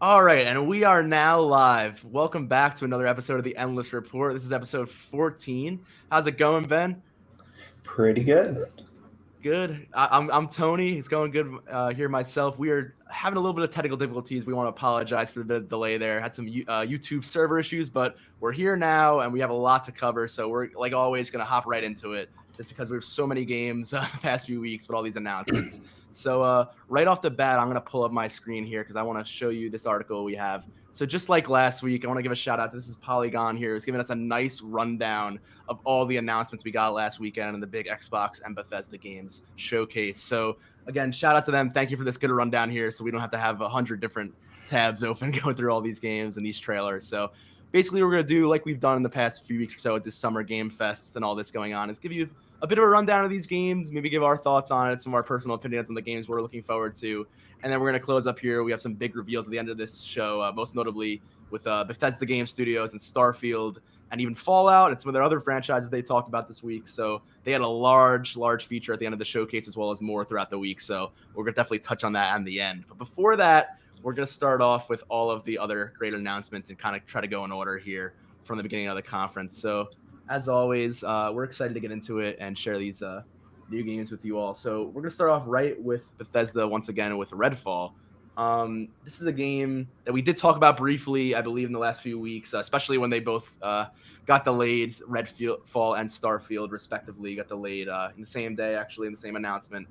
All right, and we are now live. Welcome back to another episode of the Endless Report. This is episode 14. How's it going, Ben? Pretty good. Good. I'm Tony. It's going good here myself. We are having a little bit of technical difficulties. We want to apologize for the bit of delay there. Had some YouTube server issues, but we're here now and we have a lot to cover. So we're, like always, going to hop right into it just because we have so many games the past few weeks with all these announcements. So right off the bat, I'm going to pull up my screen here because I want to show you this article we have. So just like last week, I want to give a shout out to this is Polygon here. It's giving us a nice rundown of all the announcements we got last weekend and the big Xbox and Bethesda games showcase. So again, shout out to them. Thank you for this good rundown here so we don't have to have 100 different tabs open going through all these games and these trailers. So basically what we're going to do, like we've done in the past few weeks or so with this summer game fests and all this going on, is give you a bit of a rundown of these games, maybe give our thoughts on it, some of our personal opinions on the games we're looking forward to. And then we're going to close up here. We have some big reveals at the end of this show, most notably with Bethesda Game Studios and Starfield and even Fallout and some of their other franchises they talked about this week. So they had a large feature at the end of the showcase as well as more throughout the week. So we're going to definitely touch on that at the end. But before that, we're going to start off with all of the other great announcements and kind of try to go in order here from the beginning of the conference. So as always, we're excited to get into it and share these new games with you all. So we're going to start off right with Bethesda once again with Redfall. This is a game that we did talk about briefly, I believe, in the last few weeks, especially when they both got delayed. Redfall and Starfield, respectively, got delayed in the same day, actually, in the same announcement.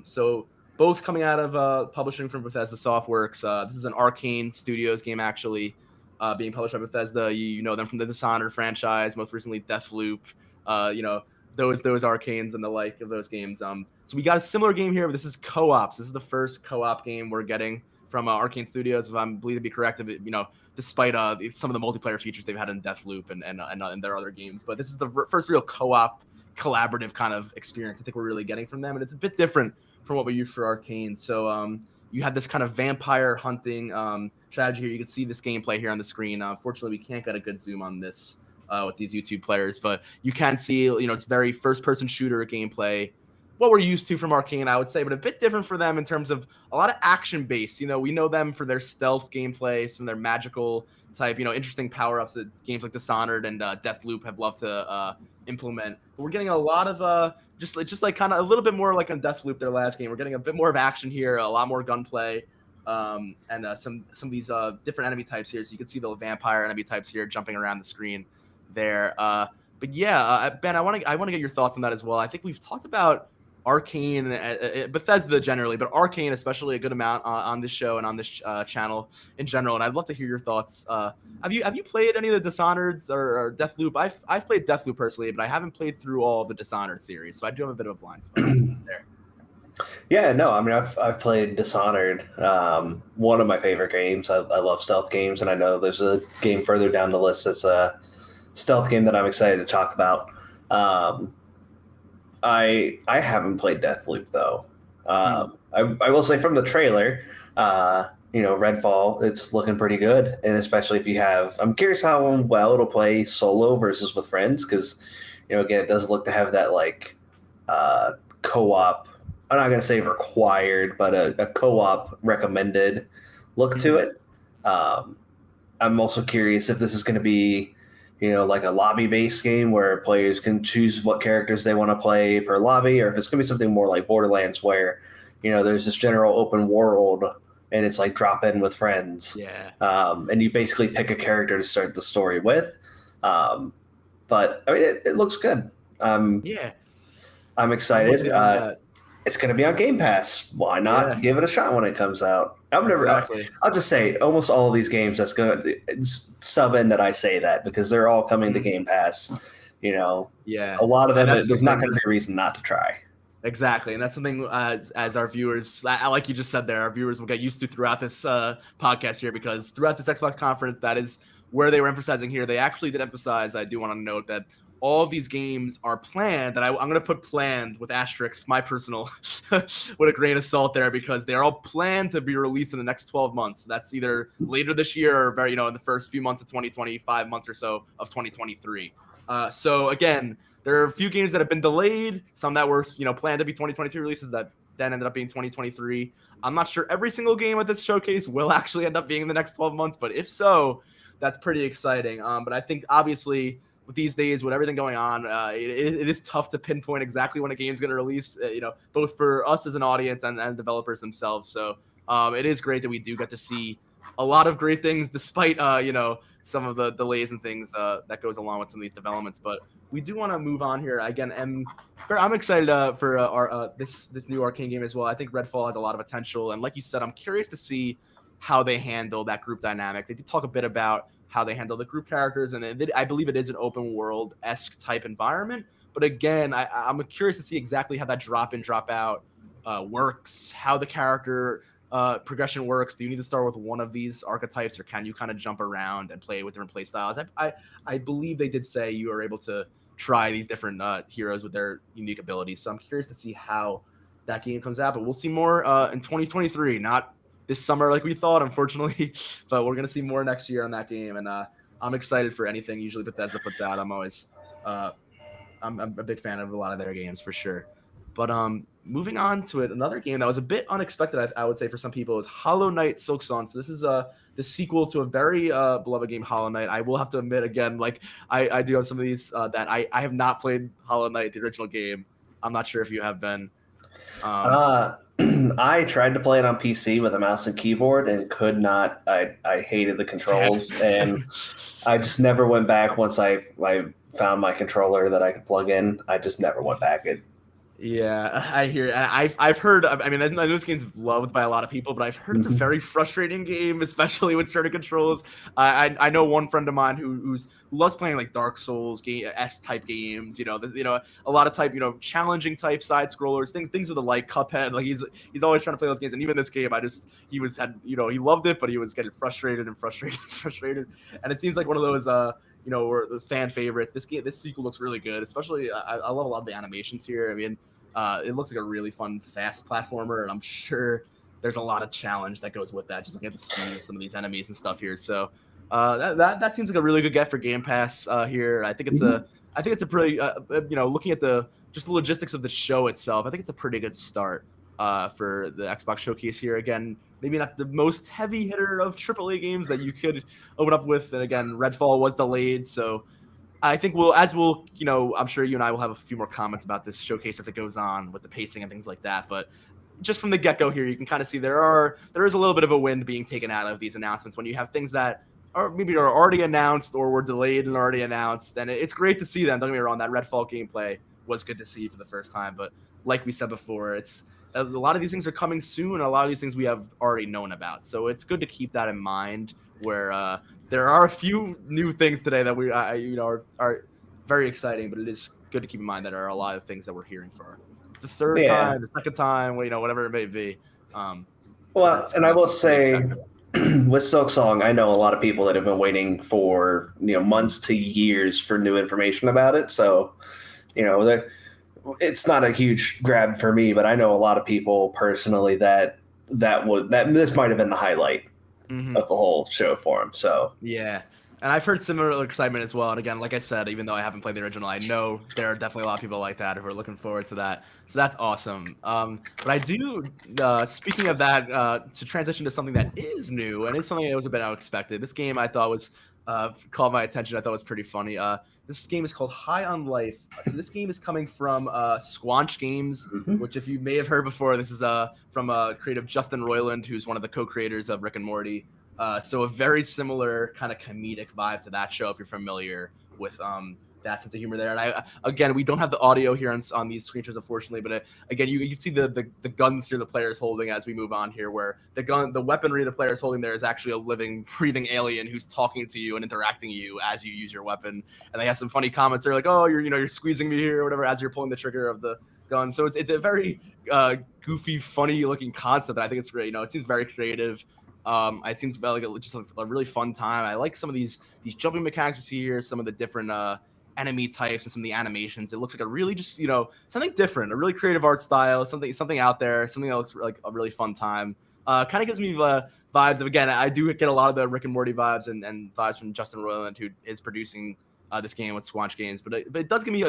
So both coming out of publishing from Bethesda Softworks. This is an Arcane Studios game, actually, being published by Bethesda. You know them from the Dishonored franchise, most recently Deathloop. Those Arcanes and the like of those games. So we got a similar game here, but this is co-ops. This is the first co-op game we're getting from Arcane Studios, if I'm believed to be correct. Despite some of the multiplayer features they've had in Deathloop and their other games, but this is the first real co-op collaborative kind of experience I think we're really getting from them, and it's a bit different from what we use for Arcane. So you had this kind of vampire hunting strategy here. You can see this gameplay here on the screen. Unfortunately, we can't get a good zoom on this with these YouTube players, but you can see, it's very first-person shooter gameplay, what we're used to from Arcane, I would say, but a bit different for them in terms of a lot of action-based. We know them for their stealth gameplay, some of their magical type, interesting power-ups that games like Dishonored and Deathloop have loved to implement. But we're getting a lot of just like kind of a little bit more like on Deathloop, their last game. We're getting a bit more of action here, a lot more gunplay, and some of these different enemy types here. So you can see the vampire enemy types here jumping around the screen there. But yeah, Ben, I want to get your thoughts on that as well. I think we've talked about Arcane, Bethesda generally, but Arcane especially a good amount on this show and on this channel in general. And I'd love to hear your thoughts. Have you played any of the Dishonoreds or Deathloop? I've played Deathloop personally, but I haven't played through all of the Dishonored series, so I do have a bit of a blind spot there. Yeah, no, I mean, I've played Dishonored, one of my favorite games. I love stealth games, and I know there's a game further down the list that's a stealth game that I'm excited to talk about. I haven't played Deathloop though. I will say from the trailer, Redfall, it's looking pretty good, and especially if you have, I'm curious how well it'll play solo versus with friends, because again, it does look to have that like co-op. I'm not going to say required, but a co-op recommended look to it. I'm also curious if this is going to be like a lobby-based game where players can choose what characters they want to play per lobby, or if it's going to be something more like Borderlands where, there's this general open world and it's like drop in with friends. Yeah. And you basically pick a character to start the story with. But I mean, it looks good. Yeah. I'm excited. It's going to be on Game Pass. Why not give it a shot when it comes out? I'll just say almost all of these games that's going to sub in that I say that because they're all coming to Game Pass. A lot of them, there's not going to be a reason not to try. Exactly. And that's something as our viewers, like you just said there, our viewers will get used to throughout this podcast here, because throughout this Xbox conference, that is where they were emphasizing here. They actually did emphasize, I do want to note that all of these games are planned, and I'm going to put planned with asterisks, my personal, with a grain of salt there, because they are all planned to be released in the next 12 months. That's either later this year or in the first few months of 2025 months or so of 2023. So again, there are a few games that have been delayed, some that were planned to be 2022 releases that then ended up being 2023. I'm not sure every single game at this showcase will actually end up being in the next 12 months, but if so, that's pretty exciting. But I think obviously with these days, with everything going on, it is tough to pinpoint exactly when a game's going to release, both for us as an audience and developers themselves. So it is great that we do get to see a lot of great things despite, some of the delays and things that goes along with some of these developments. But we do want to move on here. Again, I'm excited for our this new Arcane game as well. I think Redfall has a lot of potential. And like you said, I'm curious to see how they handle that group dynamic. They did talk a bit about how they handle the group characters, and I believe it is an open world-esque type environment. But again, I'm curious to see exactly how that drop in, drop out works, how the character progression works. Do you need to start with one of these archetypes, or can you kind of jump around and play with different play styles? I believe they did say you are able to try these different heroes with their unique abilities. So I'm curious to see how that game comes out. But we'll see more in 2023, not this summer like we thought, unfortunately. But we're going to see more next year on that game. And I'm excited for anything usually Bethesda puts out. I'm always I'm a big fan of a lot of their games for sure. But moving on to it, another game that was a bit unexpected, I would say, for some people, is Hollow Knight Silksong. So this is the sequel to a very beloved game, Hollow Knight. I will have to admit, again, like I do have some of these that I have not played Hollow Knight, the original game. I'm not sure if you have been. I tried to play it on PC with a mouse and keyboard and could not. I hated the controls, and I just never went back once I found my controller that I could plug in. I just never went back. Yeah, I hear. I've heard. I mean, I know this game's loved by a lot of people, but I've heard it's a very frustrating game, especially with certain controls. I know one friend of mine who loves playing like Dark Souls S type games. A lot of type, challenging type side scrollers, things of the like. Cuphead. Like he's always trying to play those games, and even this game, he loved it, but he was getting frustrated, and it seems like one of those or the fan favorites. This sequel looks really good, especially I love a lot of the animations here. I mean, it looks like a really fun, fast platformer, and I'm sure there's a lot of challenge that goes with that, just looking at the speed of some of these enemies and stuff here. So that seems like a really good get for Game Pass here. I think it's a pretty looking at just the logistics of the show itself, I think it's a pretty good start for the Xbox Showcase here. Again, maybe not the most heavy hitter of AAA games that you could open up with. And again, Redfall was delayed. So I think I'm sure you and I will have a few more comments about this showcase as it goes on with the pacing and things like that. But just from the get-go here, you can kind of see there is a little bit of a wind being taken out of these announcements when you have things that are already announced or were delayed and already announced. And it's great to see them. Don't get me wrong, that Redfall gameplay was good to see for the first time. But like we said before, a lot of these things are coming soon. A lot of these things we have already known about. So it's good to keep that in mind where there are a few new things today that we are very exciting, but it is good to keep in mind that there are a lot of things that we're hearing for the third time, the second time, whatever it may be. Well, and I will say with Silksong, I know a lot of people that have been waiting for months to years for new information about it. So, it's not a huge grab for me, but I know a lot of people personally that this might have been the highlight of the whole show for them. So yeah, and I've heard similar excitement as well. And again, like I said, even though I haven't played the original, I know there are definitely a lot of people like that who are looking forward to that. So that's awesome. But I do, speaking of that, to transition to something that is new and it's something that was a bit unexpected. This game I thought was caught my attention. I thought was pretty funny. This game is called High on Life. So this game is coming from Squanch Games, which if you may have heard before, this is from creative Justin Roiland, who's one of the co-creators of Rick and Morty. So a very similar kind of comedic vibe to that show, if you're familiar with that sense of humor there. And again, we don't have the audio here on these screenshots, unfortunately, but again, you can see the guns here the player is holding as we move on here, where the weaponry the player is holding there is actually a living, breathing alien who's talking to you and interacting with you as you use your weapon. And they have some funny comments. They're like, "Oh, you're squeezing me here," or whatever, as you're pulling the trigger of the gun. So it's a very goofy, funny looking concept. I think it's great. It seems very creative. It seems like just a really fun time. I like some of these jumping mechanics we see here, some of the different enemy types and some of the animations. It looks like a really just something different, a really creative art style, something out there, something that looks like a really fun time. Kind of gives me vibes of, again, I do get a lot of the Rick and Morty vibes and vibes from Justin Roiland, who is producing this game with Squanch Games, but it does give me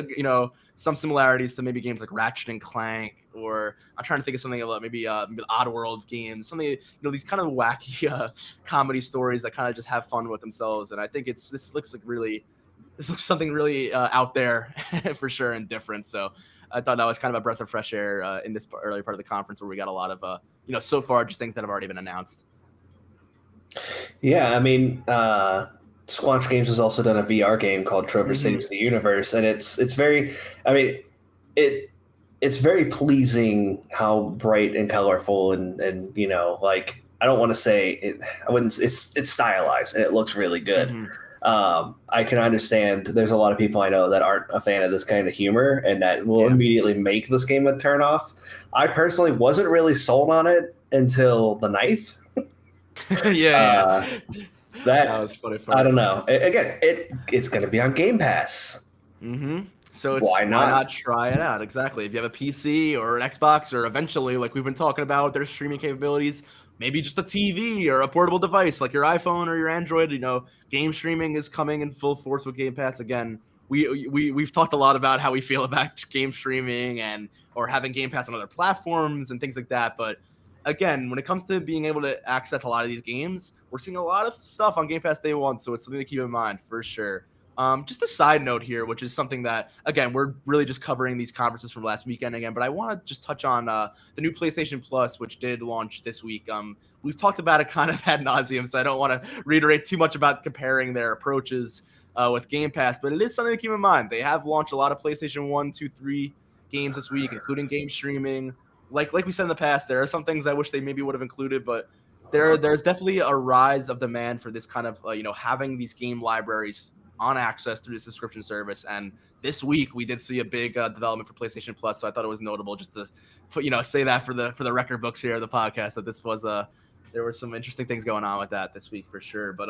some similarities to maybe games like Ratchet and Clank, or I'm trying to think of something about maybe Oddworld games, something these kind of wacky comedy stories that kind of just have fun with themselves. And I think this looks something really out there for sure and different. So I thought that was kind of a breath of fresh air in this early part of the conference where we got a lot of so far just things that have already been announced. Yeah, I mean, Squanch Games has also done a VR game called Trover Saves the Universe, and it's very, I mean, it's very pleasing how bright and colorful and like, I don't want to say it, I wouldn't, it's stylized and it looks really good. I can understand there's a lot of people I know that aren't a fan of this kind of humor and that will immediately make this game a turn off. I personally wasn't really sold on it until the knife. That was funny. I don't know. Again, it's going to be on Game Pass. So why not try it out? Exactly. If you have a PC or an Xbox, or eventually, like we've been talking about, their streaming capabilities, maybe just a TV or a portable device like your iPhone or your Android. Game streaming is coming in full force with Game Pass again. We've talked a lot about how we feel about game streaming or having Game Pass on other platforms and things like that, but again, when it comes to being able to access a lot of these games, we're seeing a lot of stuff on Game Pass day one, so it's something to keep in mind for sure. Just a side note here, which is something that, again, we're really just covering these conferences from last weekend again, but I want to just touch on the new PlayStation Plus, which did launch this week. We've talked about it kind of ad nauseum, so I don't want to reiterate too much about comparing their approaches with Game Pass, but it is something to keep in mind. They have launched a lot of PlayStation 1, 2, 3 games this week, including game streaming. Like we said in the past, there are some things I wish they maybe would have included, but there's definitely a rise of demand for this kind of having these game libraries on access through the subscription service. And this week we did see a big development for PlayStation Plus, so I thought it was notable just to say that for the record books here of the podcast, that this was there were some interesting things going on with that this week for sure. But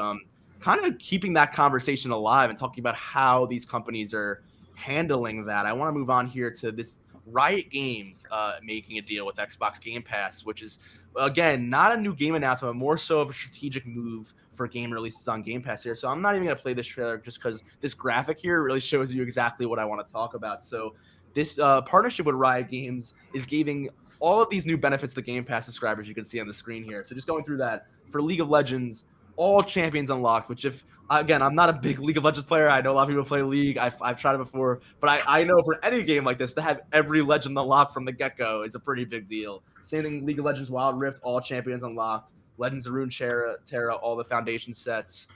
kind of keeping that conversation alive and talking about how these companies are handling that, I want to move on here to this Riot Games making a deal with Xbox Game Pass, which is, again, not a new game announcement, but more so of a strategic move for game releases on Game Pass here. So I'm not even going to play this trailer just because this graphic here really shows you exactly what I want to talk about. So this partnership with Riot Games is giving all of these new benefits to Game Pass subscribers you can see on the screen here. So just going through that, for League of Legends, all champions unlocked, which again, I'm not a big League of Legends player. I know a lot of people play League. I've tried it before, but I know for any game like this, to have every legend unlocked from the get-go is a pretty big deal. Same thing, League of Legends Wild Rift, all champions unlocked. Legends of Runeterra, all the foundation sets.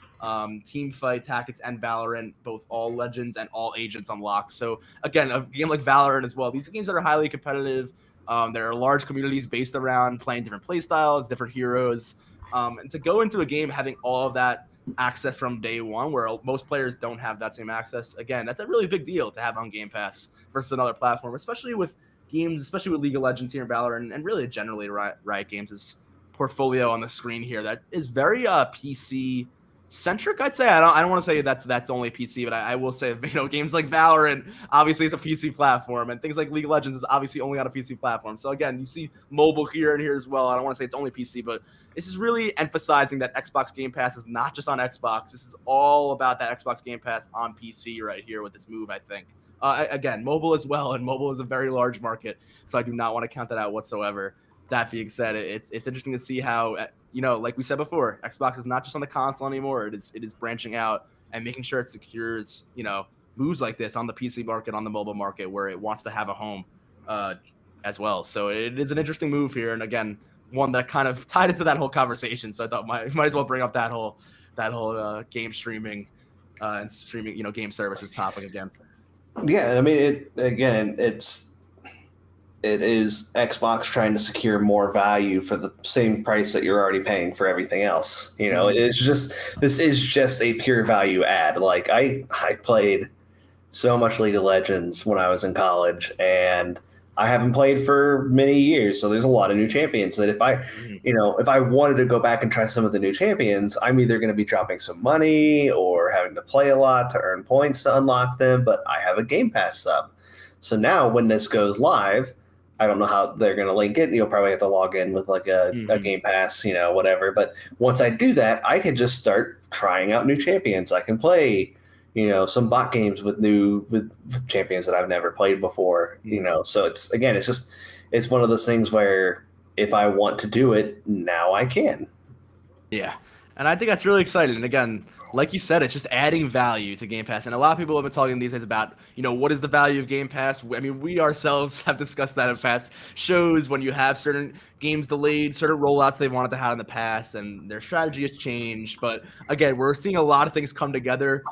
Team Fight, Tactics, and Valorant, both all legends and all agents unlocked. So again, a game like Valorant as well. These are games that are highly competitive. There are large communities based around playing different play styles, different heroes. And to go into a game having all of that access from day one, where most players don't have that same access, again, that's a really big deal to have on Game Pass versus another platform, especially with games, especially with League of Legends here in Valorant, and really generally Riot Games' portfolio on the screen here that is very PC centric, I'd say. I don't want to say that's only PC, but I will say, games like Valorant obviously is a PC platform, and things like League of Legends is obviously only on a PC platform. So again, you see mobile here and here as well. I don't want to say it's only PC, but this is really emphasizing that Xbox Game Pass is not just on Xbox. This is all about that Xbox Game Pass on PC right here with this move, I think. Again, mobile as well, and mobile is a very large market, so I do not want to count that out whatsoever. That being said, it's interesting to see how, like we said before, Xbox is not just on the console anymore. It is branching out and making sure it secures, moves like this on the PC market, on the mobile market, where it wants to have a home as well. So it is an interesting move here, and again, one that kind of tied into that whole conversation. So I thought might as well bring up that whole game streaming and streaming, game services topic again. Yeah, I mean, it is Xbox trying to secure more value for the same price that you're already paying for everything else. This is just a pure value add. Like I played so much League of Legends when I was in college, and I haven't played for many years. So there's a lot of new champions that if I wanted to go back and try some of the new champions, I'm either going to be dropping some money or having to play a lot to earn points to unlock them. But I have a Game Pass sub. So now when this goes live, I don't know how they're going to link it. You'll probably have to log in with like a Game Pass, whatever. But once I do that, I can just start trying out new champions. I can play, some bot games with with champions that I've never played before. So it's one of those things where if I want to do it now, I can. Yeah. And I think that's really exciting. And again, like you said, it's just adding value to Game Pass. And a lot of people have been talking these days about, what is the value of Game Pass? I mean, we ourselves have discussed that in past shows when you have certain games delayed, certain rollouts they wanted to have in the past, and their strategy has changed. But again, we're seeing a lot of things come together.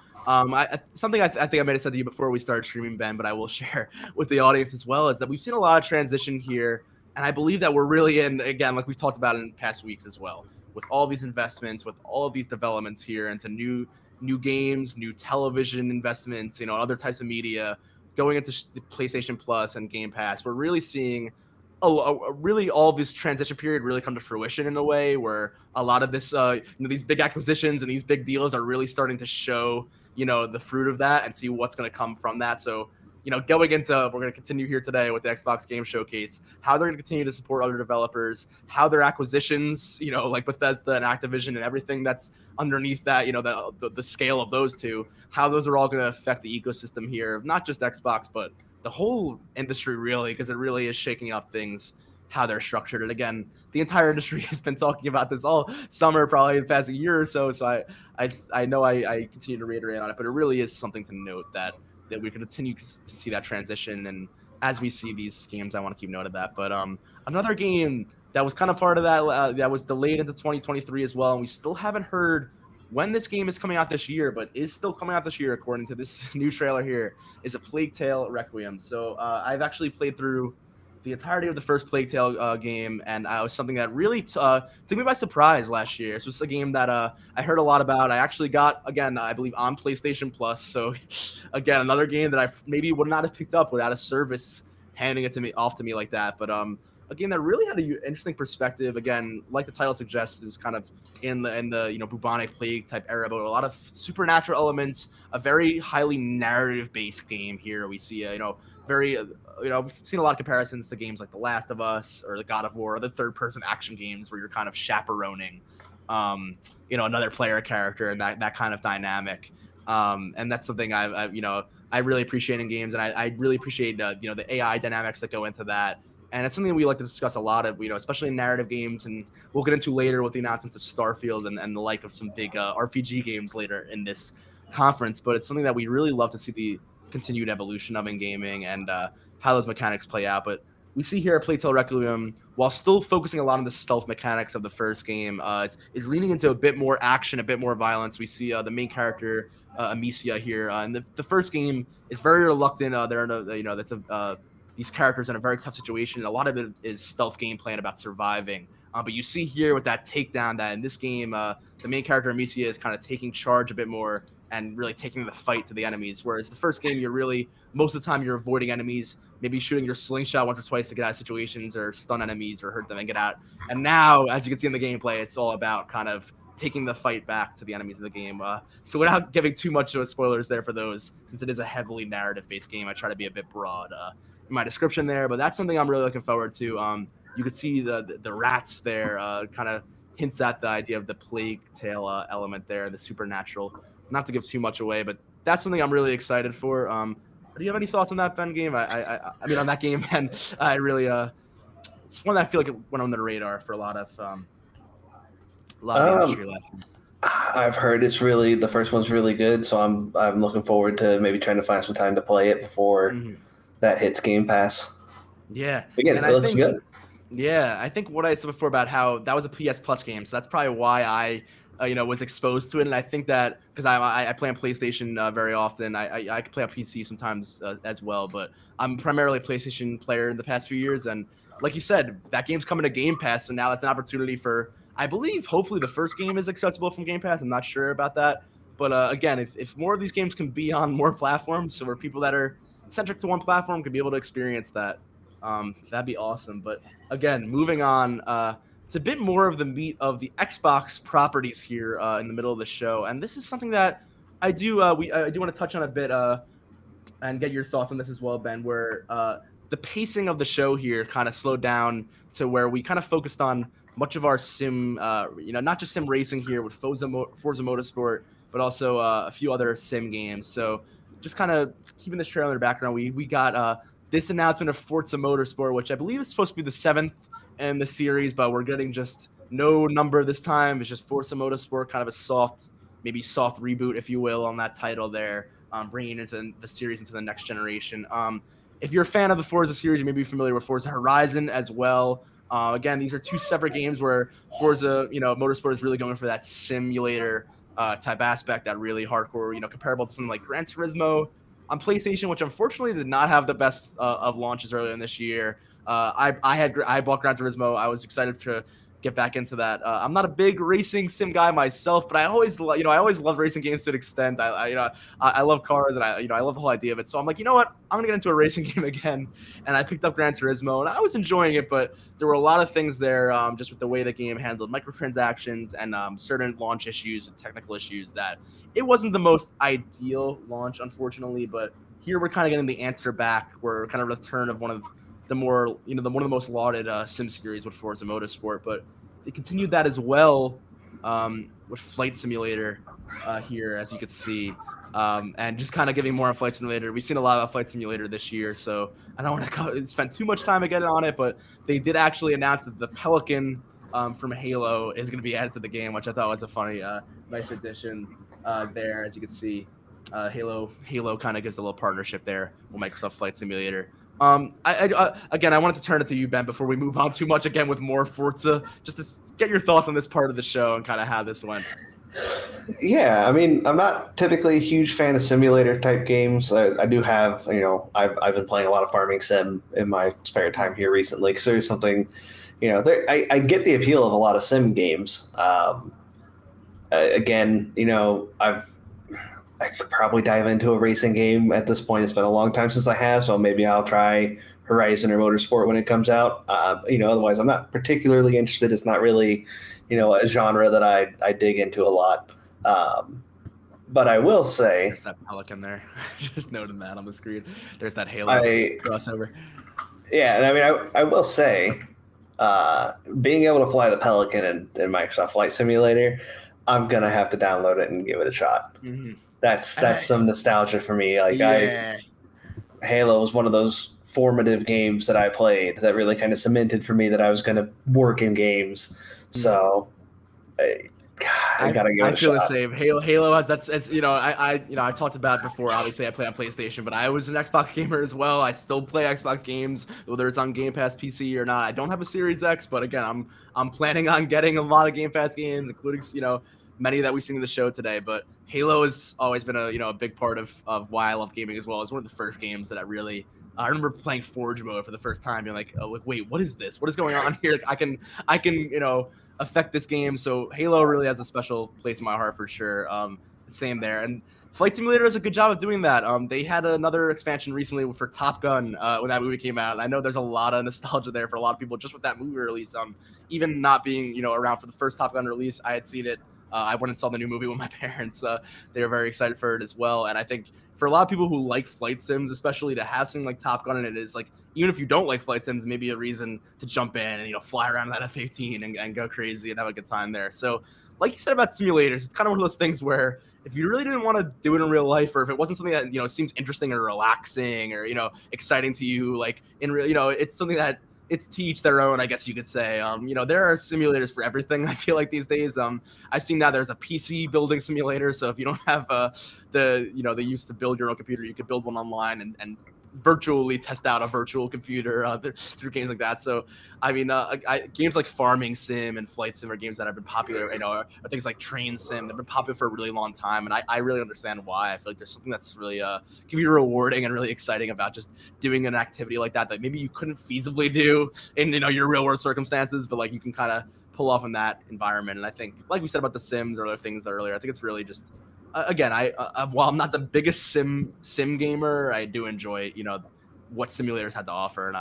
Something I think I might have said to you before we started streaming, Ben, but I will share with the audience as well, is that we've seen a lot of transition here. And I believe that we're really in, again, like we've talked about in past weeks as well, with all these investments, with all of these developments here into new games, new television investments, other types of media going into PlayStation Plus and Game Pass. We're really seeing really all of this transition period really come to fruition in a way where a lot of this, these big acquisitions and these big deals are really starting to show, the fruit of that and see what's going to come from that. So going into, we're going to continue here today with the Xbox Game Showcase, how they're going to continue to support other developers, how their acquisitions, like Bethesda and Activision and everything that's underneath that, the scale of those two, how those are all going to affect the ecosystem here, not just Xbox, but the whole industry really, because it really is shaking up things, how they're structured. And again, the entire industry has been talking about this all summer, probably the past year or so. So I know I continue to reiterate on it, but it really is something to note that we continue to see that transition. And as we see these games, I want to keep note of that. But another game that was kind of part of that that was delayed into 2023 as well, and we still haven't heard when this game is coming out this year, but is still coming out this year according to this new trailer here, is a Plague Tale Requiem. So I've actually played through the entirety of the first Plague Tale game, and it was something that really took me by surprise last year. It's just a game that I heard a lot about. I actually got, again, I believe on PlayStation Plus. So again, another game that I maybe would not have picked up without a service handing it off to me like that. But a game that really had an interesting perspective. Again, like the title suggests, it was kind of in the bubonic plague type era, but a lot of supernatural elements. A very highly narrative based game here. We see very we've seen a lot of comparisons to games like The Last of Us or the God of War, or the third person action games where you're kind of chaperoning another player character, and that kind of dynamic. And that's something I really appreciate in games, and I really appreciate the AI dynamics that go into that. And it's something we like to discuss a lot of, especially in narrative games, and we'll get into later with the announcements of Starfield and the like of some big RPG games later in this conference. But it's something that we really love to see the continued evolution of in gaming and how those mechanics play out. But we see here at Plague Tale Requiem, while still focusing a lot on the stealth mechanics of the first game, is leaning into a bit more action, a bit more violence. We see the main character, Amicia here, and the first game is very reluctant. They're in these characters in a very tough situation. A lot of it is stealth gameplay and about surviving. But you see here with that takedown that in this game, the main character, Amicia, is kind of taking charge a bit more and really taking the fight to the enemies. Whereas the first game, you're really, most of the time, you're avoiding enemies, maybe shooting your slingshot once or twice to get out of situations or stun enemies or hurt them and get out. And now, as you can see in the gameplay, it's all about kind of taking the fight back to the enemies of the game. So without giving too much of spoilers there for those, since it is a heavily narrative-based game, I try to be a bit broad in my description there. But that's something I'm really looking forward to. You could see the rats there, kind of hints at the idea of the Plague Tale element there, the supernatural. Not to give too much away, but that's something I'm really excited for. Do you have any thoughts on that Ben game? I mean on that game, and I really it's one that I feel like it went under the radar for a lot of industry last year. I've heard the first one's really good, so I'm looking forward to maybe trying to find some time to play it before that hits Game Pass. Yeah, again, it looks good. Yeah, I think what I said before about how that was a PS Plus game, so that's probably why I was exposed to it. And I think that because I play on PlayStation very often, I can play on PC sometimes as well, but I'm primarily a PlayStation player in the past few years. And like you said, that game's coming to Game Pass, so now it's an opportunity for, I believe, hopefully the first game is accessible from Game Pass. I'm not sure about that. But again, if more of these games can be on more platforms, so where people that are centric to one platform can be able to experience that, that'd be awesome. But again, moving on, it's a bit more of the meat of the Xbox properties here in the middle of the show, and this is something that I do want to touch on a bit and get your thoughts on this as well, Ben. Where the pacing of the show here kind of slowed down to where we kind of focused on much of our sim, not just sim racing here with Forza Motorsport, but also a few other sim games. So just kind of keeping this trailer in the background, we got this announcement of Forza Motorsport, which I believe is supposed to be the 7th in the series, but we're getting just no number this time. It's just Forza Motorsport, kind of a maybe soft reboot, if you will, on that title there, bringing into the series into the next generation. If you're a fan of the Forza series, you may be familiar with Forza Horizon as well. Again, these are two separate games where Forza, Motorsport is really going for that simulator type aspect, that really hardcore, comparable to something like Gran Turismo on PlayStation, which unfortunately did not have the best of launches earlier in this year. I bought Gran Turismo. I was excited to get back into that. I'm not a big racing sim guy myself, but I always love racing games to an extent. I love cars, and I love the whole idea of it. So I'm like, you know what? I'm gonna get into a racing game again, and I picked up Gran Turismo, and I was enjoying it, but there were a lot of things there, just with the way the game handled microtransactions and certain launch issues and technical issues, that it wasn't the most ideal launch, unfortunately. But here we're kind of getting the answer back. We're kind of return of one of the more, one of the most lauded sim series with Forza Motorsport, but they continued that as well with Flight Simulator here, as you could see, and just kind of giving more on Flight Simulator. We've seen a lot of Flight Simulator this year, so I don't want to spend too much time again on it, but they did actually announce that the Pelican from Halo is going to be added to the game, which I thought was a funny, nice addition there, as you can see. Halo kind of gives a little partnership there with Microsoft Flight Simulator. Again, I wanted to turn it to you, Ben, before we move on too much again with more Forza, just to get your thoughts on this part of the show and kind of how this went. Yeah, I mean, I'm not typically a huge fan of simulator type games. I do have, I've been playing a lot of farming sim in my spare time here recently, because there's something, I get the appeal of a lot of sim games. Again, I could probably dive into a racing game at this point. It's been a long time since I have, so maybe I'll try Horizon or Motorsport when it comes out. Otherwise, I'm not particularly interested. It's not really, a genre that I dig into a lot. But I will say, there's that Pelican there. Just noting that on the screen. There's that Halo crossover. Yeah, and I mean, I will say, being able to fly the Pelican in Microsoft Flight Simulator, I'm gonna have to download it and give it a shot. Mm-hmm. That's some nostalgia for me. Halo was one of those formative games that I played that really kind of cemented for me that I was going to work in games. So I gotta give it a shot. I feel the same. Halo has I talked about it before. Obviously, I play on PlayStation, but I was an Xbox gamer as well. I still play Xbox games, whether it's on Game Pass PC or not. I don't have a Series X, but again, I'm planning on getting a lot of Game Pass games, including many that we've seen in the show today. But Halo has always been a big part of why I love gaming as well. It's one of the first games that I remember playing Forge mode for the first time, being like, oh, wait, what is this? What is going on here? Like, I can affect this game. So Halo really has a special place in my heart for sure. Same there. And Flight Simulator does a good job of doing that. They had another expansion recently for Top Gun when that movie came out. And I know there's a lot of nostalgia there for a lot of people just with that movie release. Even not being around for the first Top Gun release, I had seen it. I went and saw the new movie with my parents. They were very excited for it as well. And I think for a lot of people who like flight sims, especially, to have something like Top Gun in it is like, even if you don't like flight sims, maybe a reason to jump in and fly around that F-18 and go crazy and have a good time there. So like you said about simulators, it's kind of one of those things where if you really didn't want to do it in real life, or if it wasn't something that seems interesting or relaxing or exciting to you, like in real, it's something that it's to each their own, I guess you could say. There are simulators for everything, I feel like, these days. I've seen now there's a PC building simulator, so if you don't have they used to build your own computer, you could build one online and virtually test out a virtual computer through games like that. So I mean, games like Farming Sim and Flight Sim are games that have been popular, or things like Train Sim. They've been popular for a really long time, and I really understand why. I feel like there's something that's really can be rewarding and really exciting about just doing an activity like that maybe you couldn't feasibly do in your real world circumstances, but like you can kind of pull off in that environment. And I think, like we said about the Sims or other things earlier, I think it's really just again, while I'm not the biggest sim gamer, I do enjoy what simulators had to offer, and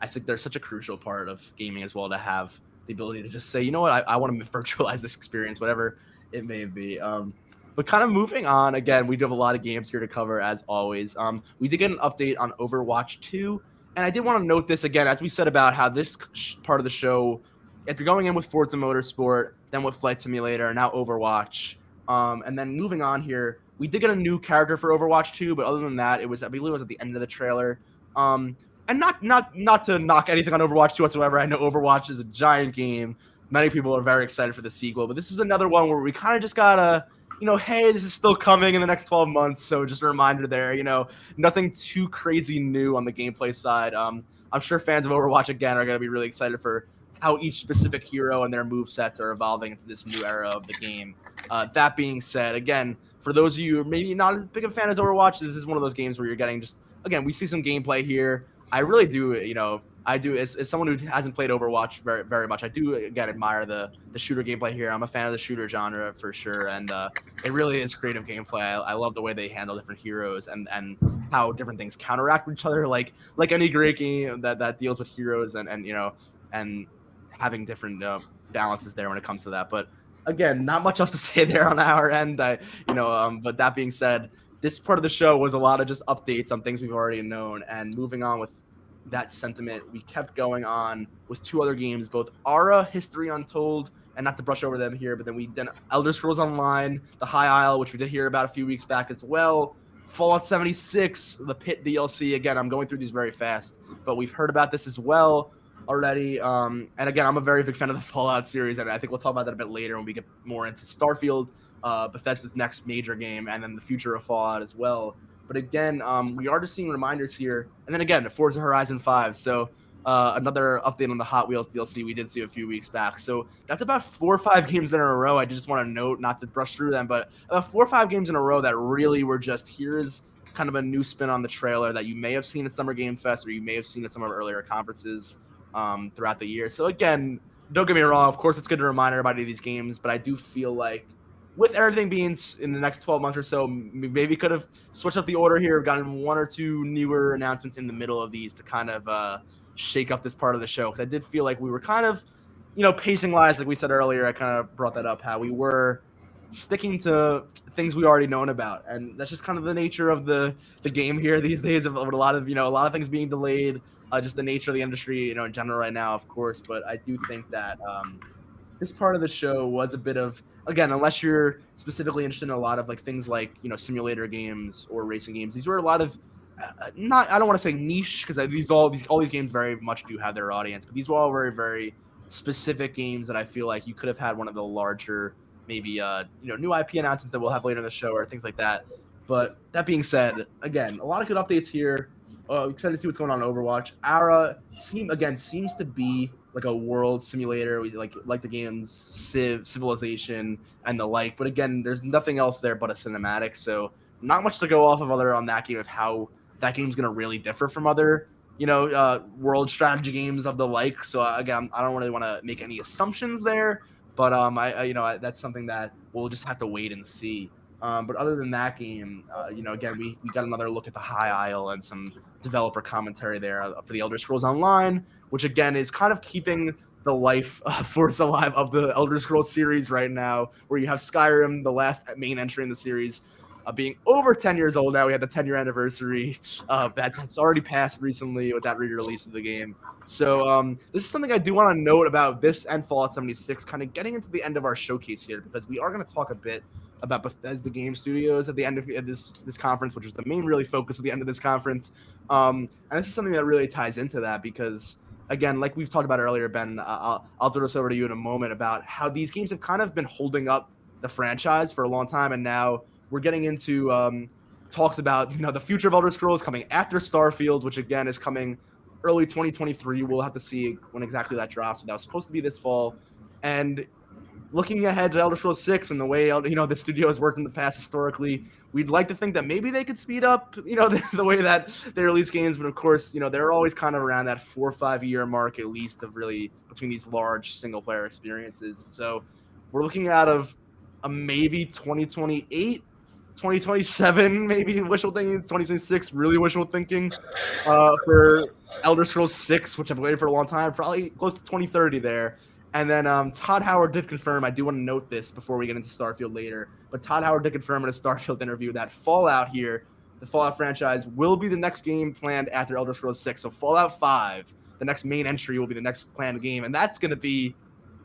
I think they're such a crucial part of gaming as well, to have the ability to just say, you know what, I want to virtualize this experience, whatever it may be. But kind of moving on, again, we do have a lot of games here to cover as always. We did get an update on Overwatch 2, and I did want to note this again, as we said about how this part of the show, if you're going in with Forza Motorsport, then with Flight Simulator, and now Overwatch, And then moving on here, we did get a new character for Overwatch 2, but other than that, I believe it was at the end of the trailer. And not to knock anything on Overwatch 2 whatsoever. I know Overwatch is a giant game. Many people are very excited for the sequel, but this was another one where we kind of just gotta, hey, this is still coming in the next 12 months. So just a reminder there, nothing too crazy new on the gameplay side. I'm sure fans of Overwatch, again, are going to be really excited for how each specific hero and their move sets are evolving into this new era of the game. That being said, again, for those of you who are maybe not as big a fan as Overwatch, this is one of those games where you're getting just, again, we see some gameplay here. I really do, as someone who hasn't played Overwatch very, very much, I do, again, admire the shooter gameplay here. I'm a fan of the shooter genre for sure, and it really is creative gameplay. I love the way they handle different heroes and how different things counteract with each other, like any great game that deals with heroes and having different balances there when it comes to that. But again, not much else to say there on our end. But that being said, this part of the show was a lot of just updates on things we've already known. And moving on with that sentiment, we kept going on with two other games, both Ara History Untold, and not to brush over them here, but then we did Elder Scrolls Online, The High Isle, which we did hear about a few weeks back as well. Fallout 76, the Pit DLC. Again, I'm going through these very fast, but we've heard about this as well already. And again, I'm a very big fan of the Fallout series, and I think we'll talk about that a bit later when we get more into Starfield, Bethesda's next major game, and then the future of Fallout as well. But again, we are just seeing reminders here. And then again, Forza Horizon 5. So another update on the Hot Wheels DLC we did see a few weeks back. So that's about 4 or 5 games in a row. I just want to note, not to brush through them, but about 4 or 5 games in a row that really were just, here's kind of a new spin on the trailer that you may have seen at Summer Game Fest, or you may have seen at some of our earlier conferences throughout the year. So again, don't get me wrong. Of course, it's good to remind everybody of these games, but I do feel like with everything being in the next 12 months or so, maybe could have switched up the order here, gotten 1 or 2 newer announcements in the middle of these to kind of shake up this part of the show. Because I did feel like we were kind of, pacing-wise, like we said earlier, I kind of brought that up, how we were sticking to things we already known about. And that's just kind of the nature of the game here these days, of a lot of things being delayed, just the nature of the industry, in general right now, of course. But I do think that this part of the show was a bit of, again, unless you're specifically interested in a lot of things like simulator games or racing games, these were a lot of I don't want to say niche, because all these games very much do have their audience, but these were all very, very specific games that I feel like you could have had one of the larger maybe new IP announcements that we'll have later in the show or things like that. But that being said, again, a lot of good updates here. Excited to see what's going on in Overwatch. Ara seems to be like a world simulator. We like the games Civilization and the like. But again, there's nothing else there but a cinematic. So not much to go off of other on that game of how that game's going to really differ from other world strategy games of the like. So again, I don't really want to make any assumptions there. But that's something that we'll just have to wait and see. But other than that game, again, we got another look at the High Isle and some developer commentary there for the Elder Scrolls Online, which again is kind of keeping the life force alive of the Elder Scrolls series right now, where you have Skyrim, the last main entry in the series, being over 10 years old now. We had the 10-year anniversary. That's already passed recently with that re-release of the game. So this is something I do want to note about this and Fallout 76, kind of getting into the end of our showcase here, because we are going to talk a bit about Bethesda Game Studios at the end of this conference, which is the main really focus at the end of this conference. And this is something that really ties into that, because again, like we've talked about earlier, Ben, I'll throw this over to you in a moment about how these games have kind of been holding up the franchise for a long time, and now we're getting into talks about the future of Elder Scrolls coming after Starfield, which again is coming early 2023. We'll have to see when exactly that drops. So that was supposed to be this fall, and looking ahead to Elder Scrolls 6 and the way the studio has worked in the past historically, we'd like to think that maybe they could speed up the way that they release games, but of course they're always kind of around that 4 or 5 year mark at least of really between these large single player experiences. So we're looking out of a maybe 2028, 2027, maybe wishful thinking, 2026 really wishful thinking for Elder Scrolls 6, which I've waited for a long time, probably close to 2030 there. And then Todd Howard did confirm, I do want to note this before we get into Starfield later, but Todd Howard did confirm in a Starfield interview that Fallout here, the Fallout franchise, will be the next game planned after Elder Scrolls 6. So Fallout 5, the next main entry, will be the next planned game. And that's going to be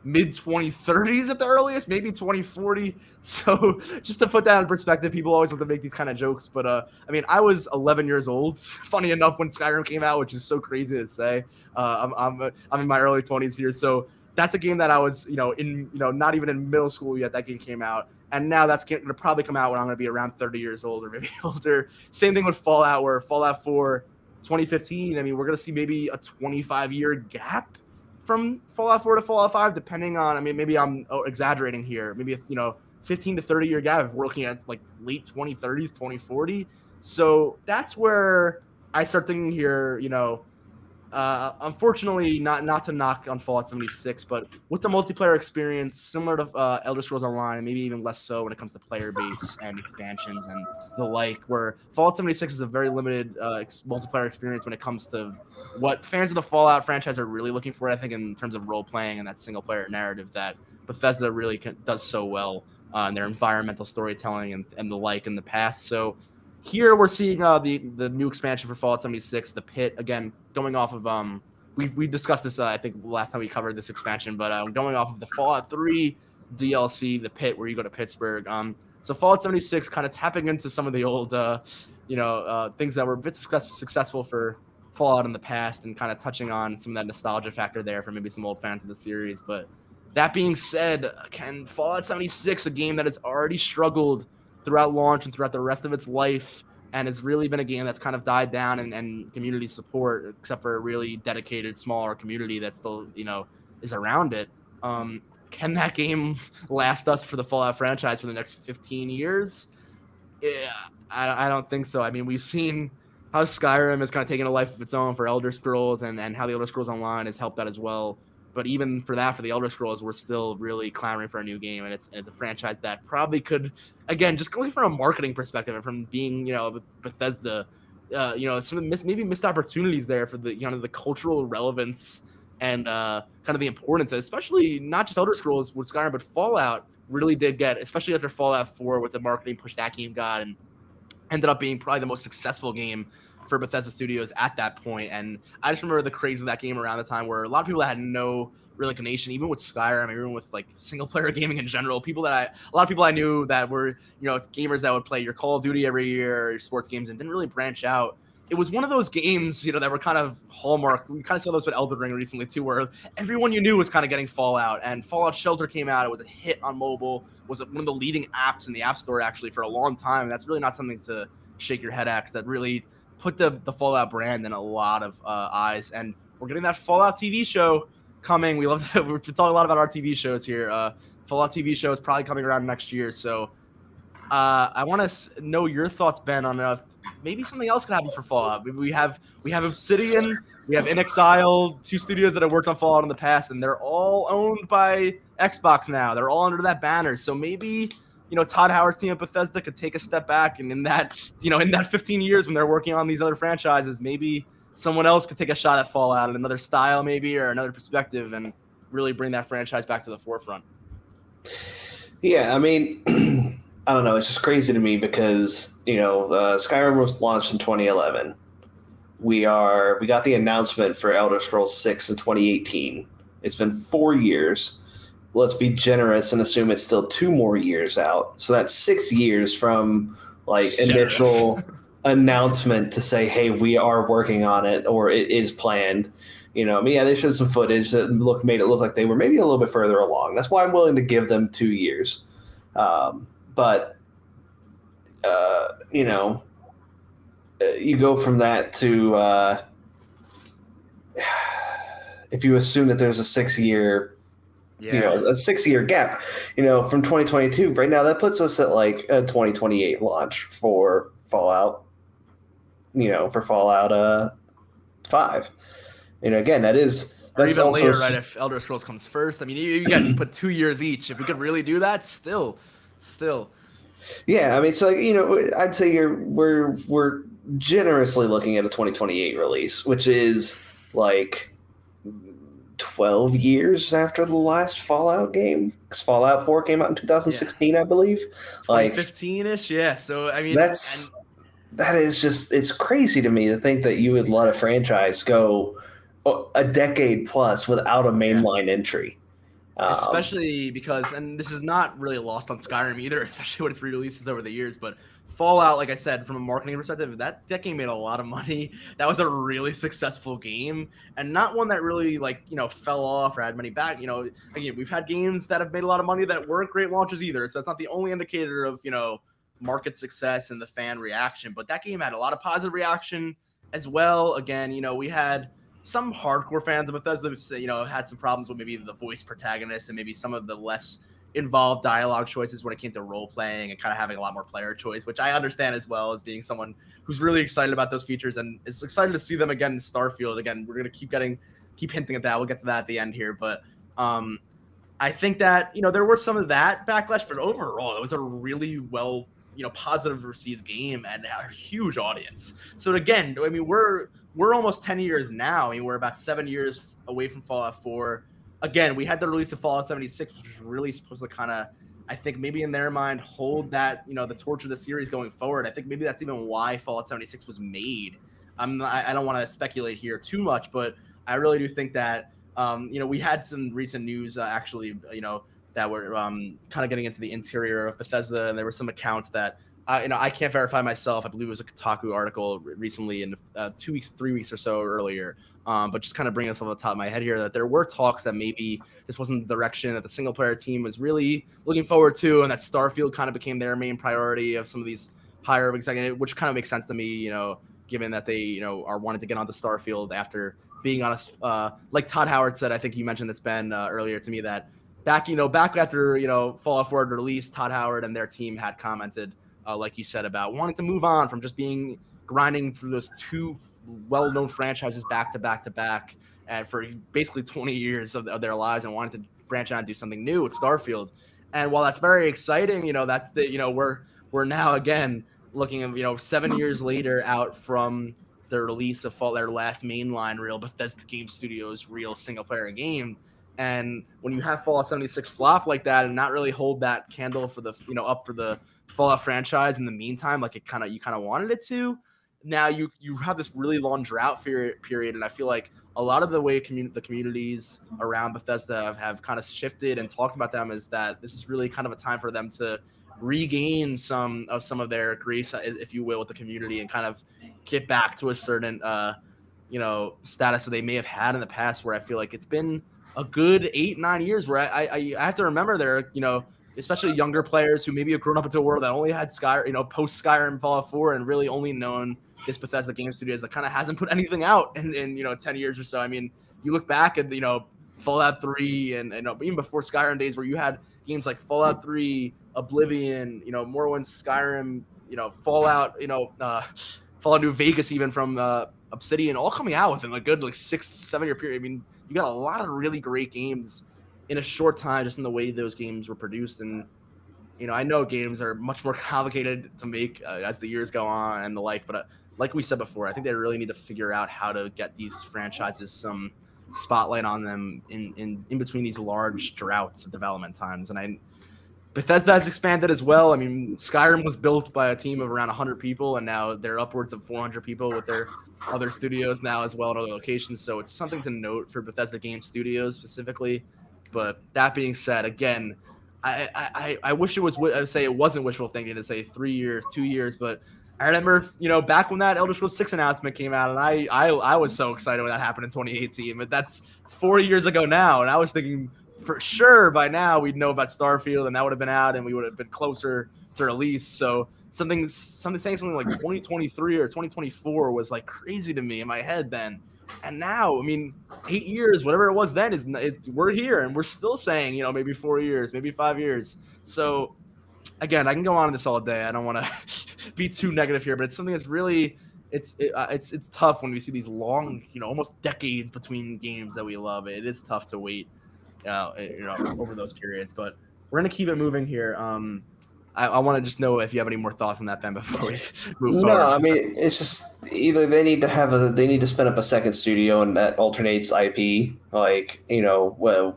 mid 2030s at the earliest, maybe 2040. So just to put that in perspective, people always have to make these kind of jokes. But I mean, I was 11 years old, funny enough, when Skyrim came out, which is so crazy to say. I'm in my early 20s here, so that's a game that I was, not even in middle school yet. That game came out, and now that's going to probably come out when I'm going to be around 30 years old or maybe older. Same thing with Fallout, where Fallout 4, 2015. I mean, we're going to see maybe a 25-year gap from Fallout 4 to Fallout 5, depending on, I mean, maybe I'm exaggerating here. Maybe, 15 to 30 year gap if we're looking at like late 2030s, 2040. So that's where I start thinking here, unfortunately, not to knock on Fallout 76, but with the multiplayer experience, similar to Elder Scrolls Online, and maybe even less so when it comes to player base and expansions and the like, where Fallout 76 is a very limited multiplayer experience when it comes to what fans of the Fallout franchise are really looking for, I think, in terms of role-playing and that single-player narrative that Bethesda really does so well in their environmental storytelling and the like in the past. So here we're seeing the new expansion for Fallout 76, the Pit, again, going off of we discussed this I think last time we covered this expansion, but going off of the Fallout 3 DLC, the Pit, where you go to Pittsburgh. So Fallout 76 kind of tapping into some of the old things that were a bit successful for Fallout in the past, and kind of touching on some of that nostalgia factor there for maybe some old fans of the series. But that being said, can Fallout 76, a game that has already struggled throughout launch and throughout the rest of its life, and has really been a game that's kind of died down and community support, except for a really dedicated, smaller community that still, is around it. Can that game last us for the Fallout franchise for the next 15 years? Yeah, I don't think so. I mean, we've seen how Skyrim has kind of taken a life of its own for Elder Scrolls, and how the Elder Scrolls Online has helped that as well. But even for the Elder Scrolls, we're still really clamoring for a new game, and it's a franchise that probably could, again, just going from a marketing perspective and from being, Bethesda, some maybe missed opportunities there for the, the cultural relevance and kind of the importance, especially not just Elder Scrolls with Skyrim, but Fallout really did get, especially after Fallout 4 with the marketing push that game got, and ended up being probably the most successful game for Bethesda Studios at that point. And I just remember the craze of that game around the time where a lot of people that had no real inclination, even with Skyrim, even with like single player gaming in general, a lot of people I knew that were, gamers that would play your Call of Duty every year, your sports games, and didn't really branch out. It was one of those games, that were kind of hallmark. We kind of saw those with Elden Ring recently too, where everyone you knew was kind of getting Fallout, and Fallout Shelter came out. It was a hit on mobile, was one of the leading apps in the App Store actually for a long time. And that's really not something to shake your head at, because that really put the Fallout brand in a lot of eyes. And we're getting that Fallout TV show coming. We're talking a lot about our TV shows here. Fallout TV show is probably coming around next year. So I want to know your thoughts, Ben, on maybe something else could happen for Fallout. We have Obsidian, we have inXile, two studios that have worked on Fallout in the past, and they're all owned by Xbox now. They're all under that banner. So maybe Todd Howard's team at Bethesda could take a step back, and in that 15 years when they're working on these other franchises, maybe someone else could take a shot at Fallout in another style, maybe, or another perspective, and really bring that franchise back to the forefront. Yeah, I mean, I don't know. It's just crazy to me because Skyrim was launched in 2011. We got the announcement for Elder Scrolls 6 in 2018. It's been 4 years. Let's be generous and assume it's still 2 more years out. So that's 6 years from initial announcement to say, hey, we are working on it, or it is planned. They showed some footage that made it look like they were maybe a little bit further along. That's why I'm willing to give them 2 years. But you go from that to if you assume that there's a 6-year a 6-year gap, from 2022 right now, that puts us at like a 2028 launch for Fallout, for Fallout 5. Again, that's even also later, right? If Elder Scrolls comes first, I mean, you put 2 years each. If we could really do that, still. Yeah, I mean, so I'd say we're generously looking at a 2028 release, which is like 12 years after the last Fallout game, because Fallout 4 came out in 2016, I believe. 2015-ish, yeah. So, I mean... That is just... It's crazy to me to think that you would let a franchise go a decade plus without a mainline entry. Especially because, and this is not really lost on Skyrim either, especially when it's re-releases over the years, but Fallout, like I said, from a marketing perspective, that game made a lot of money. That was a really successful game, and not one that really fell off or had many back. Again, we've had games that have made a lot of money that weren't great launches either. So that's not the only indicator of market success and the fan reaction. But that game had a lot of positive reaction as well. Again, we had some hardcore fans of Bethesda, had some problems with maybe the voice protagonist and maybe some of the less involved dialogue choices when it came to role playing and kind of having a lot more player choice, which I understand as well as being someone who's really excited about those features and is excited to see them again in Starfield. Again, we're going to keep hinting at that. We'll get to that at the end here. But I think that, there was some of that backlash, but overall, it was a really positive received game and a huge audience. So again, I mean, we're almost 10 years now. I mean, we're about 7 years away from Fallout 4. Again, we had the release of Fallout 76, which was really supposed to kind of, I think maybe in their mind, hold that, the torch of the series going forward. I think maybe that's even why Fallout 76 was made. I don't want to speculate here too much, but I really do think that, we had some recent news actually, that were kind of getting into the interior of Bethesda, and there were some accounts that I can't verify myself. I believe it was a Kotaku article recently in 2 weeks, 3 weeks or so earlier. But just kind of bringing us off the top of my head here that there were talks that maybe this wasn't the direction that the single player team was really looking forward to, and that Starfield kind of became their main priority of some of these higher executives, which kind of makes sense to me, given that they, are wanting to get onto Starfield after being on like Todd Howard said, I think you mentioned this, Ben, earlier to me, that back after, Fallout 4 release, Todd Howard and their team had commented, like you said, about wanting to move on from just grinding through those two well-known franchises back to back to back and for basically 20 years of their lives, and wanting to branch out and do something new with Starfield. And while that's very exciting, that's we're now again looking at 7 years later out from the release of their last mainline real Bethesda Game Studios real single player game. And when you have Fallout 76 flop like that and not really hold that candle for the up for the Fallout franchise in the meantime, like you kind of wanted it to, now you have this really long drought period, and I feel like a lot of the way the communities around Bethesda have kind of shifted and talked about them is that this is really kind of a time for them to regain some of their grace, if you will, with the community, and kind of get back to a certain status that they may have had in the past, where I feel like it's been a good 8-9 years where I have to remember there, especially younger players who maybe have grown up into a world that only had Skyrim, post Skyrim Fallout 4, and really only known this Bethesda Game Studios that kind of hasn't put anything out in 10 years or so. I mean, you look back at Fallout 3 and even before Skyrim days, where you had games like Fallout 3, Oblivion, Morrowind, Skyrim, Fallout, Fallout New Vegas, even from Obsidian, all coming out within a good 6-7 year period. I mean, you got a lot of really great games in a short time, just in the way those games were produced. And I know games are much more complicated to make as the years go on and the like, but like we said before, I think they really need to figure out how to get these franchises some spotlight on them in between these large droughts of development times. And Bethesda has expanded as well. I mean, Skyrim was built by a team of around 100 people, and now they're upwards of 400 people with their other studios now as well in other locations. So it's something to note for Bethesda Game Studios specifically. But that being said, again, I wish it was. I would say it wasn't wishful thinking to say 3 years, 2 years, but I remember, back when that Elder Scrolls 6 announcement came out, and I was so excited when that happened in 2018. But that's 4 years ago now, and I was thinking for sure by now we'd know about Starfield, and that would have been out, and we would have been closer to release. So saying something like 2023 or 2024 was like crazy to me in my head then. And now, I mean, 8 years, whatever it was then, we're here, and we're still saying, maybe 4 years, maybe 5 years. So again, I can go on this all day. I don't want to be too negative here, but it's something that's really it's tough when we see these long, almost decades between games that we love. It is tough to wait, over those periods. But we're gonna keep it moving here. I want to just know if you have any more thoughts on that, Ben, before we move forward. No, I mean, it's just either they need to spin up a second studio and that alternates IP. The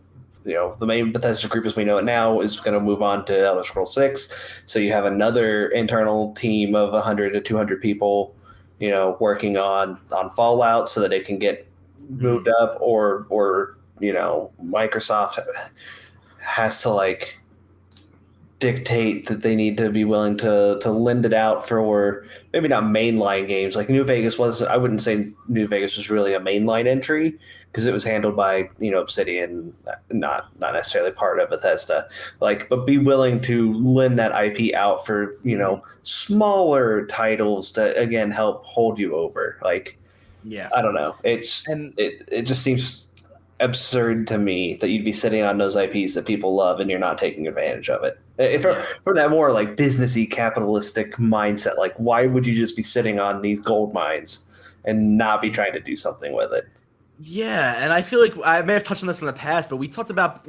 main Bethesda group as we know it now is going to move on to Elder Scrolls 6. So you have another internal team of 100 to 200 people, working on Fallout so that it can get moved up, or Microsoft. has to like dictate that they need to be willing to lend it out for maybe not mainline games. Like New Vegas was, I wouldn't say New Vegas was really a mainline entry because it was handled by Obsidian, not necessarily part of Bethesda. Like, but be willing to lend that IP out for smaller titles to again help hold you over. Like, Yeah, I don't know. and It just seems absurd to me that you'd be sitting on those IPs that people love and you're not taking advantage of it. If for that more like businessy capitalistic mindset, like why would you just be sitting on these gold mines and not be trying to do something with it? Yeah, and I feel like I may have touched on this in the past, but we talked about,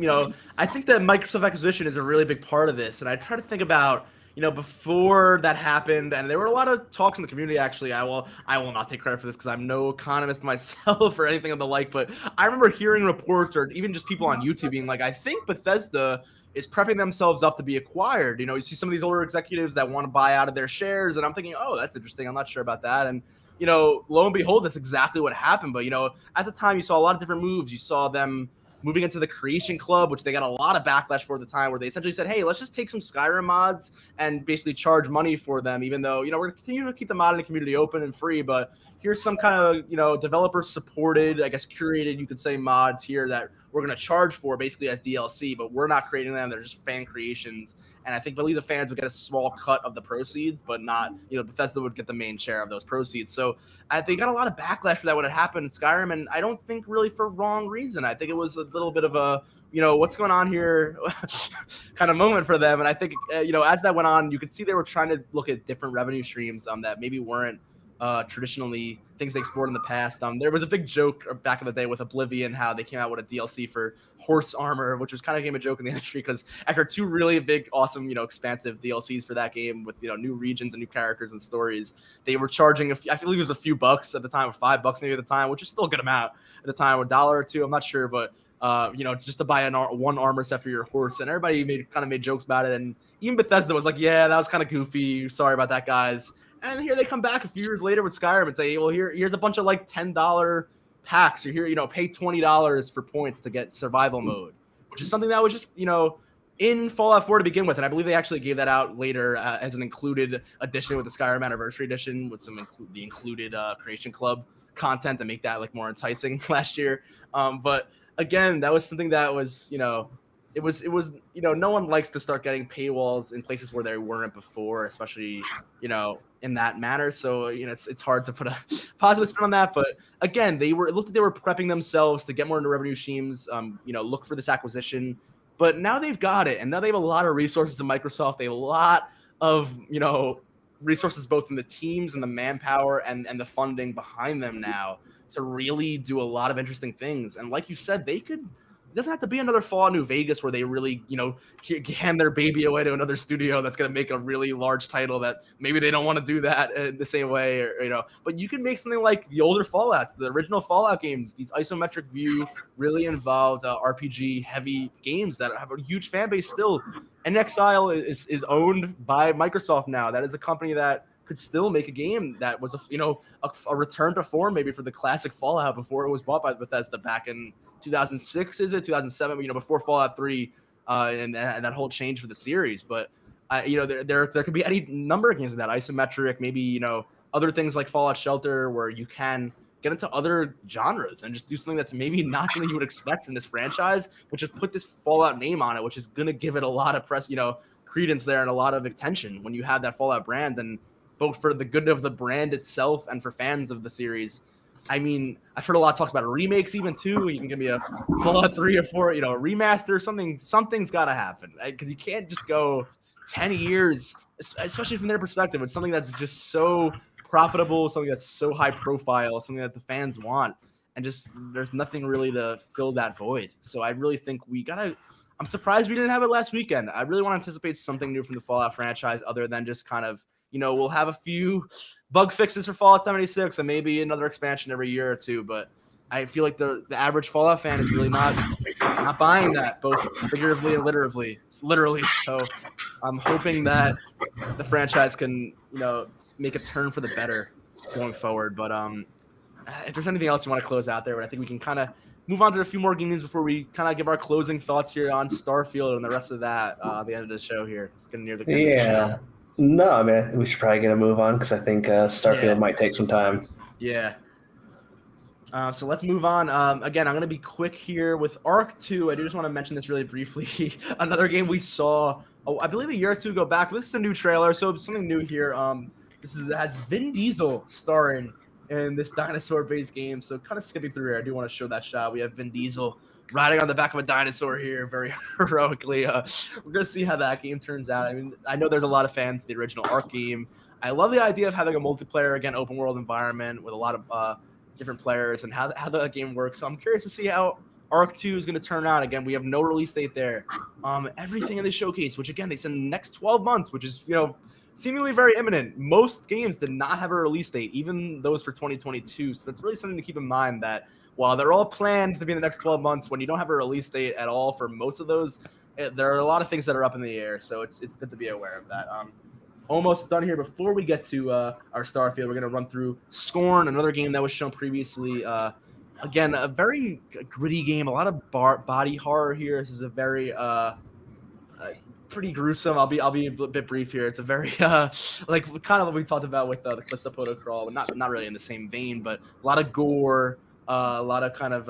I think that Microsoft acquisition is a really big part of this. And I try to think about, before that happened, and there were a lot of talks in the community, actually. I will not take credit for this because I'm no economist myself or anything of the like, but I remember hearing reports or even just people on YouTube being like, I think Bethesda is prepping themselves up to be acquired. You see some of these older executives that want to buy out of their shares, and I'm thinking, oh, that's interesting. I'm not sure about that. And lo and behold, that's exactly what happened. But, at the time, you saw a lot of different moves. You saw them moving into the Creation Club, which they got a lot of backlash for at the time, where they essentially said, hey, let's just take some Skyrim mods and basically charge money for them, even though, we're going to continue to keep the modding community open and free. But here's some kind of, developer-supported, I guess, curated, you could say, mods here that we're going to charge for basically as DLC, but we're not creating them. They're just fan creations. And I believe the fans would get a small cut of the proceeds, but not, Bethesda would get the main share of those proceeds. So they got a lot of backlash for that when it happened in Skyrim, and I don't think really for wrong reason. I think it was a little bit of a, what's going on here kind of moment for them. And I think, as that went on, you could see they were trying to look at different revenue streams that maybe weren't traditionally things they explored in the past. There was a big joke back in the day with Oblivion, how they came out with a DLC for horse armor, which was kind of became a joke in the industry because after two really big, awesome, expansive DLCs for that game with new regions and new characters and stories, they were charging I believe it was a few bucks at the time, or $5 maybe at the time, which is still a good amount at the time, $1 or $2, I'm not sure, but just to buy one armor set for your horse, and everybody made jokes about it, and even Bethesda was like, yeah, that was kind of goofy. Sorry about that, guys. And here they come back a few years later with Skyrim and say, well, here's a bunch of like $10 packs. You're here, pay $20 for points to get survival mode, which is something that was just, in Fallout 4 to begin with. And I believe they actually gave that out later as an included edition with the Skyrim Anniversary Edition with the included Creation Club content to make that like more enticing last year. But again, that was something that was, it was no one likes to start getting paywalls in places where they weren't before, especially in that manner. So it's hard to put a positive spin on that. But again, it looked like they were prepping themselves to get more into revenue streams. Look for this acquisition, but now they've got it, and now they have a lot of resources in Microsoft. They have a lot of resources both in the teams and the manpower and the funding behind them now to really do a lot of interesting things. And like you said, they could. It doesn't have to be another Fallout New Vegas where they really, hand their baby away to another studio that's going to make a really large title that maybe they don't want to do that in the same way, or, but you can make something like the older Fallouts, the original Fallout games, these isometric view, really involved RPG heavy games that have a huge fan base still. And Exile is owned by Microsoft now. That is a company that could still make a game that was a return to form maybe for the classic Fallout before it was bought by Bethesda back in 2006, is it 2007? Before Fallout 3 and that whole change for the series. But there could be any number of games of that isometric, maybe other things like Fallout Shelter where you can get into other genres and just do something that's maybe not something you would expect from this franchise, but just put this Fallout name on it, which is gonna give it a lot of press, credence there and a lot of attention when you have that Fallout brand, and both for the good of the brand itself and for fans of the series. I mean, I've heard a lot of talks about remakes even too. You can give me a Fallout 3 or 4, a remaster, something's got to happen, because you can't just go 10 years, especially from their perspective. It's something that's just so profitable, something that's so high profile, something that the fans want, and just there's nothing really to fill that void. So I really think I'm surprised we didn't have it last weekend. I really want to anticipate something new from the Fallout franchise other than just kind of, we'll have a few bug fixes for Fallout 76 and maybe another expansion every year or two. But I feel like the average Fallout fan is really not buying that, both figuratively and literally. So I'm hoping that the franchise can, make a turn for the better going forward. But if there's anything else you want to close out there, I think we can kind of move on to a few more games before we kind of give our closing thoughts here on Starfield and the rest of that at the end of the show here. It's getting near the end of the show. No, I mean, we should probably get a move on because I think Starfield might take some time. Yeah. So let's move on. Again, I'm going to be quick here with Arc 2. I do just want to mention this really briefly. Another game we saw, I believe a year or two ago back. This is a new trailer, so something new here. Has Vin Diesel starring in this dinosaur-based game. So kind of skipping through here, I do want to show that shot. We have Vin Diesel riding on the back of a dinosaur here very heroically. We're going to see how that game turns out. I mean, I know there's a lot of fans of the original Arc game. I love the idea of having a multiplayer, again, open world environment with a lot of different players and how the game works. So I'm curious to see how Arc 2 is going to turn out. Again, we have no release date there. Everything in the showcase, which again, they said in the next 12 months, which is, seemingly very imminent. Most games did not have a release date, even those for 2022. So that's really something to keep in mind, that while they're all planned to be in the next 12 months, when you don't have a release date at all for most of those, there are a lot of things that are up in the air. So it's good to be aware of that. Almost done here. Before we get to our Starfield, we're going to run through Scorn, another game that was shown previously. Again, a very gritty game, a lot of body horror here. This is a very pretty gruesome. I'll be a bit brief here. It's a very like kind of what we talked about with the Callisto Protocol, but not really in the same vein, but a lot of gore, a lot of kind of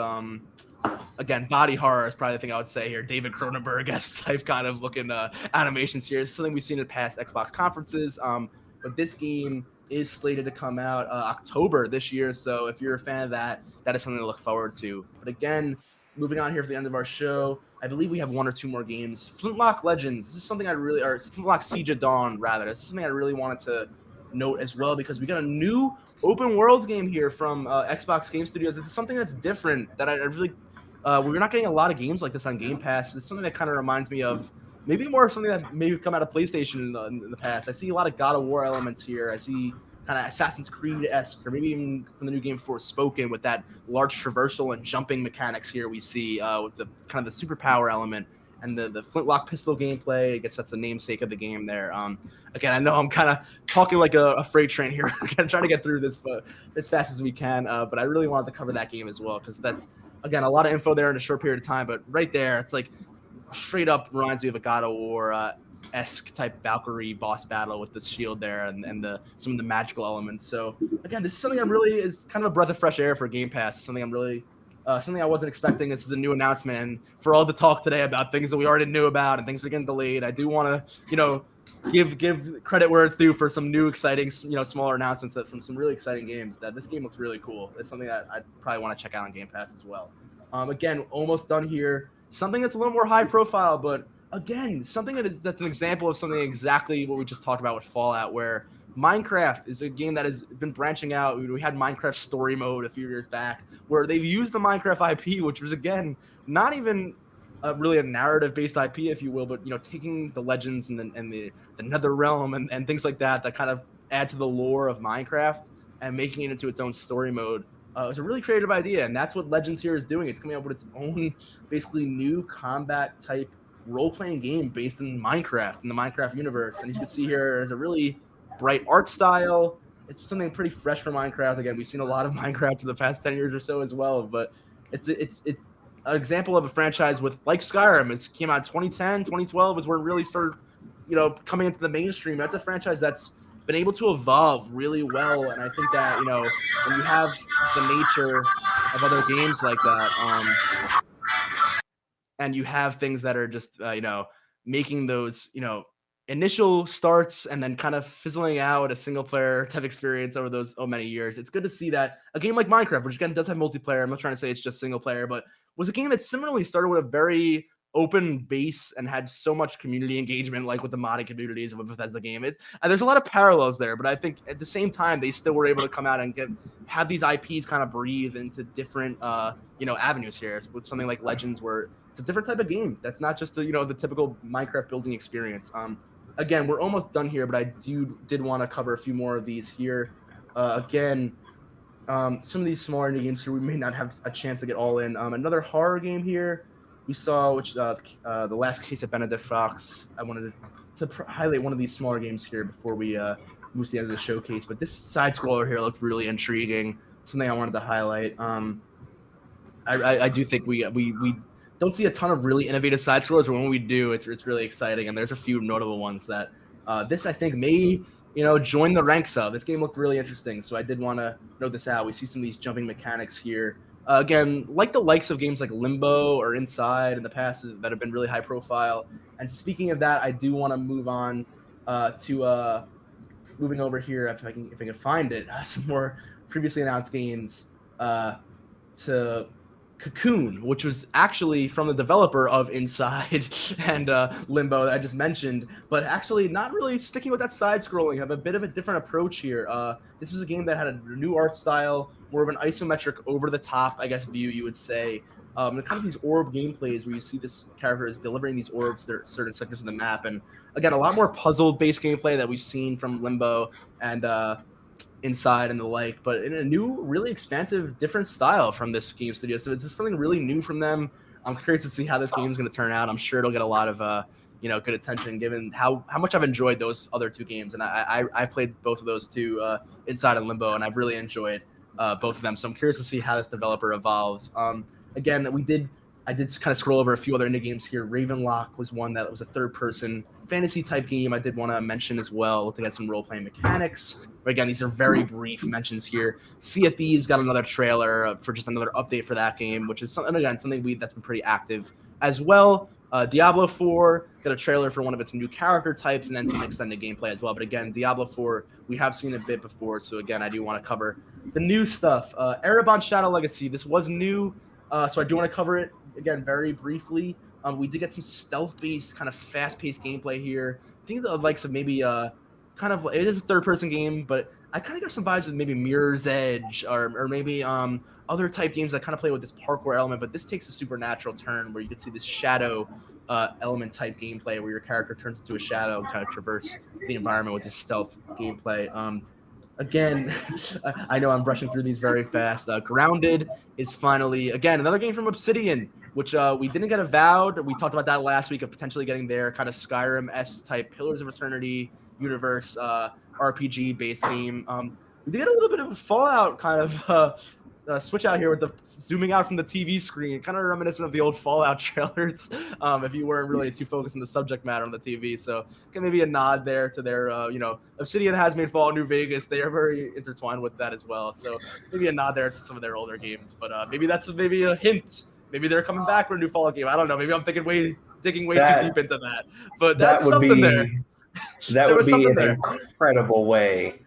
again, body horror is probably the thing I would say here. David Cronenberg type kind of looking animations here. It's something we've seen in past Xbox conferences. But this game is slated to come out October this year. So if you're a fan of that, that is something to look forward to. But again, moving on here for the end of our show, I believe we have one or two more games. Flintlock Legends. This is something or Flintlock Siege of Dawn, rather. This is something I really wanted to note as well, because we got a new open world game here from Xbox Game Studios. This is something that's different that I really... we're not getting a lot of games like this on Game Pass. It's something that kind of reminds me of maybe more something that maybe come out of PlayStation in the past. I see a lot of God of War elements here. I see kind of Assassin's Creed-esque, or maybe even from the new game Forspoken, with that large traversal and jumping mechanics here we see with the kind of the superpower element and the flintlock pistol gameplay. I guess that's the namesake of the game there. Again, I know I'm kind of talking like a freight train here. We're going to try to get through this as fast as we can, but I really wanted to cover that game as well, because that's, again, a lot of info there in a short period of time, but right there, it's like straight up reminds me of a God of War esque type Valkyrie boss battle with the shield there and some of the magical elements. So again, this is something is kind of a breath of fresh air for Game Pass. Something I wasn't expecting. This is a new announcement, and for all the talk today about things that we already knew about and things that are getting delayed, I do want to, give credit where it's due for some new exciting, smaller announcements from some really exciting games. That this game looks really cool. It's something that I'd probably want to check out on Game Pass as well. Again, almost done here. Something that's a little more high profile, but again, something that's an example of something exactly what we just talked about with Fallout, where Minecraft is a game that has been branching out. We had Minecraft Story Mode a few years back, where they've used the Minecraft IP, which was, again, not even really a narrative-based IP, if you will, but taking the legends and the Nether Realm and things like that kind of add to the lore of Minecraft and making it into its own story mode. It's a really creative idea, and that's what Legends here is doing. It's coming up with its own, basically, new combat-type role-playing game based in Minecraft, in the Minecraft universe. And you can see here, there's a really bright art style. It's something pretty fresh for Minecraft. Again, we've seen a lot of Minecraft in the past 10 years or so as well, but it's an example of a franchise like Skyrim. It came out in 2010, 2012 is where it really started, coming into the mainstream. That's a franchise that's been able to evolve really well, and I think that, when you have the nature of other games like that, and you have things that are just, making those, initial starts and then kind of fizzling out a single player type experience over those many years. It's good to see that a game like Minecraft, which again does have multiplayer, I'm not trying to say it's just single player, but was a game that similarly started with a very open base and had so much community engagement, like with the modding communities of a Bethesda game. There's a lot of parallels there, but I think at the same time they still were able to come out and have these IPs kind of breathe into different avenues here with something like Legends, where it's a different type of game. That's not just the typical Minecraft building experience. Again, we're almost done here, but I did want to cover a few more of these here. Again, some of these smaller indie games here we may not have a chance to get all in. Another horror game here we saw, which The Last Case of Benedict Fox. I wanted to highlight one of these smaller games here before we move to the end of the showcase. But this side scroller here looked really intriguing. Something I wanted to highlight. I do think we don't see a ton of really innovative side scrollers, but when we do, it's really exciting. And there's a few notable ones that this I think may join the ranks of. This game looked really interesting, so I did want to note this out. We see some of these jumping mechanics here. Again, like the likes of games like Limbo or Inside in the past that have been really high profile. And speaking of that, I do want to move on to moving over here if I can find it. Some more previously announced games to Cocoon, which was actually from the developer of Inside and Limbo that I just mentioned, but actually not really sticking with that side scrolling. Have a bit of a different approach here. This was a game that had a new art style, more of an isometric, over the top, I guess, view you would say. And kind of these orb gameplays where you see this character is delivering these orbs to certain sectors of the map, and again, a lot more puzzle-based gameplay that we've seen from Limbo and Inside and the like, but in a new, really expansive, different style from this game studio. So it's just something really new from them. I'm curious to see how this game is going to turn out. I'm sure it'll get a lot of good attention given how much I've enjoyed those other two games, and I played both of those two, Inside and Limbo, and I've really enjoyed both of them. So I'm curious to see how this developer evolves. Again, I did kind of scroll over a few other indie games here. Ravenlock was one that was a third-person fantasy-type game I did want to mention as well, looking at some role-playing mechanics. But again, these are very brief mentions here. Sea of Thieves got another trailer for just another update for that game, which is something that's been pretty active as well. Diablo 4 got a trailer for one of its new character types, and then some extended gameplay as well. But again, Diablo 4, we have seen a bit before, so again, I do want to cover the new stuff. Erebon Shadow Legacy, this was new, so I do want to cover it again very briefly. We did get some stealth-based, kind of fast-paced gameplay here. I think the likes of maybe it is a third-person game, but I kind of got some vibes of maybe Mirror's Edge or maybe other type games that kind of play with this parkour element, but this takes a supernatural turn where you can see this shadow element type gameplay where your character turns into a shadow and kind of traverse the environment with this stealth gameplay. Again, I know I'm brushing through these very fast. Grounded is finally, again, another game from Obsidian, which we didn't get avowed. We talked about that last week of potentially getting their kind of Skyrim-esque type Pillars of Eternity universe RPG-based game. We did get a little bit of a Fallout kind of switch out here with the zooming out from the TV screen, kind of reminiscent of the old Fallout trailers, if you weren't really too focused on the subject matter on the TV. So maybe a nod there to their, Obsidian has made Fallout New Vegas. They are very intertwined with that as well. So maybe a nod there to some of their older games. But maybe that's maybe a hint. Maybe they're coming back for a new Fallout game. I don't know. Maybe I'm digging way too deep into that. But that's something there. That would be an incredible way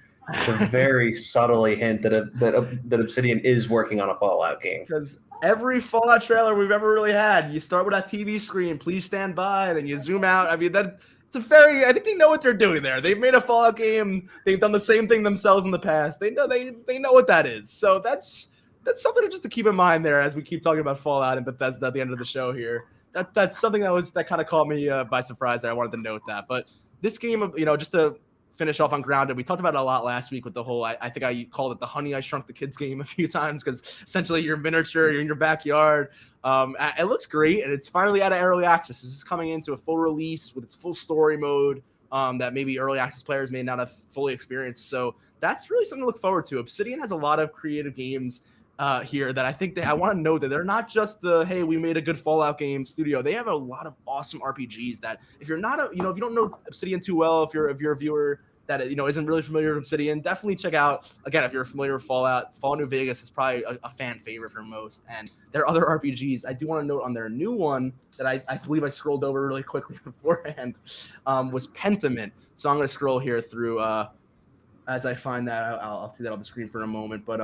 to very subtly hint that Obsidian is working on a Fallout game. Because every Fallout trailer we've ever really had, you start with that TV screen, please stand by, and then you zoom out. I mean, I think they know what they're doing there. They've made a Fallout game. They've done the same thing themselves in the past. They know what that is. So that's something just to keep in mind there as we keep talking about Fallout and Bethesda at the end of the show here. That's something that kind of caught me by surprise there. I wanted to note that. But this game, just to finish off on Grounded, we talked about it a lot last week with the whole, I think I called it the Honey, I Shrunk the Kids game a few times because essentially you're miniature, you're in your backyard. It looks great, and it's finally out of early access. This is coming into a full release with its full story mode that maybe early access players may not have fully experienced. So that's really something to look forward to. Obsidian has a lot of creative games here that I think I want to note that they're not just hey, we made a good Fallout game studio. They have a lot of awesome RPGs that if you're not if you don't know Obsidian too well, if you're a viewer that isn't really familiar with Obsidian, definitely check out. Again, if you're familiar with Fallout New Vegas is probably a fan favorite for most, and their other RPGs. I do want to note on their new one that I believe I scrolled over really quickly beforehand was Pentiment. So I'm going to scroll here through as I find that. I'll see that on the screen for a moment, but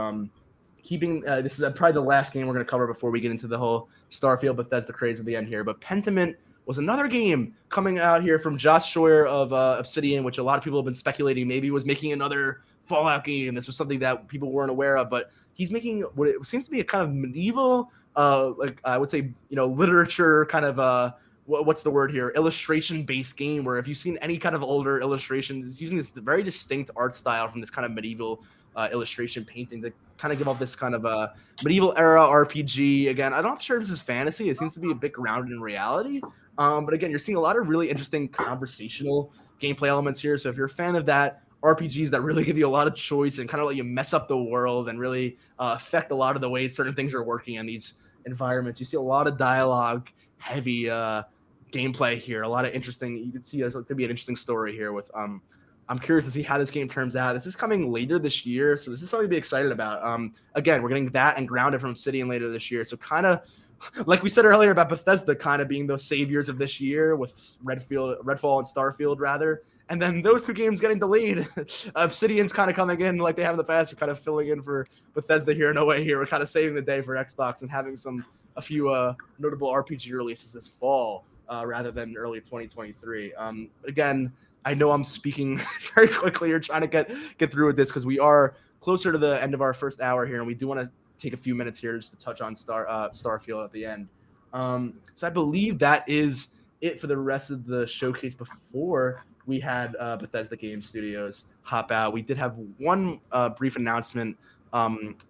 keeping this is probably the last game we're going to cover before we get into the whole Starfield Bethesda craze at the end here. But Pentiment was another game coming out here from Josh Scheuer of Obsidian, which a lot of people have been speculating maybe was making another Fallout game. This was something that people weren't aware of, but he's making what it seems to be a kind of medieval, like I would say, literature kind of what's the word here? Illustration-based game where if you've seen any kind of older illustrations, it's using this very distinct art style from this kind of medieval illustration painting to kind of give off this kind of medieval era RPG. Again, I'm not sure if this is fantasy. It seems to be a bit grounded in reality. But again, you're seeing a lot of really interesting conversational gameplay elements here. So if you're a fan of that, RPGs that really give you a lot of choice and kind of let you mess up the world and really affect a lot of the ways certain things are working in these environments. You see a lot of dialogue heavy gameplay here. A lot of interesting. You can see there's going to be an interesting story here with. I'm curious to see how this game turns out. This is coming later this year, so this is something to be excited about. Again, we're getting that and Grounded from Obsidian later this year, so kind of like we said earlier about Bethesda kind of being those saviors of this year with Redfall and Starfield rather. And then those two games getting delayed. Obsidian's kind of coming in like they have in the past. We're kind of filling in for Bethesda here in a way here. We're kind of saving the day for Xbox and having a few notable RPG releases this fall rather than early 2023. Again, I know I'm speaking very quickly or trying to get through with this because we are closer to the end of our first hour here, and we do want to take a few minutes here just to touch on Starfield at the end. So I believe that is it for the rest of the showcase before we had Bethesda Game Studios hop out. We did have one brief announcement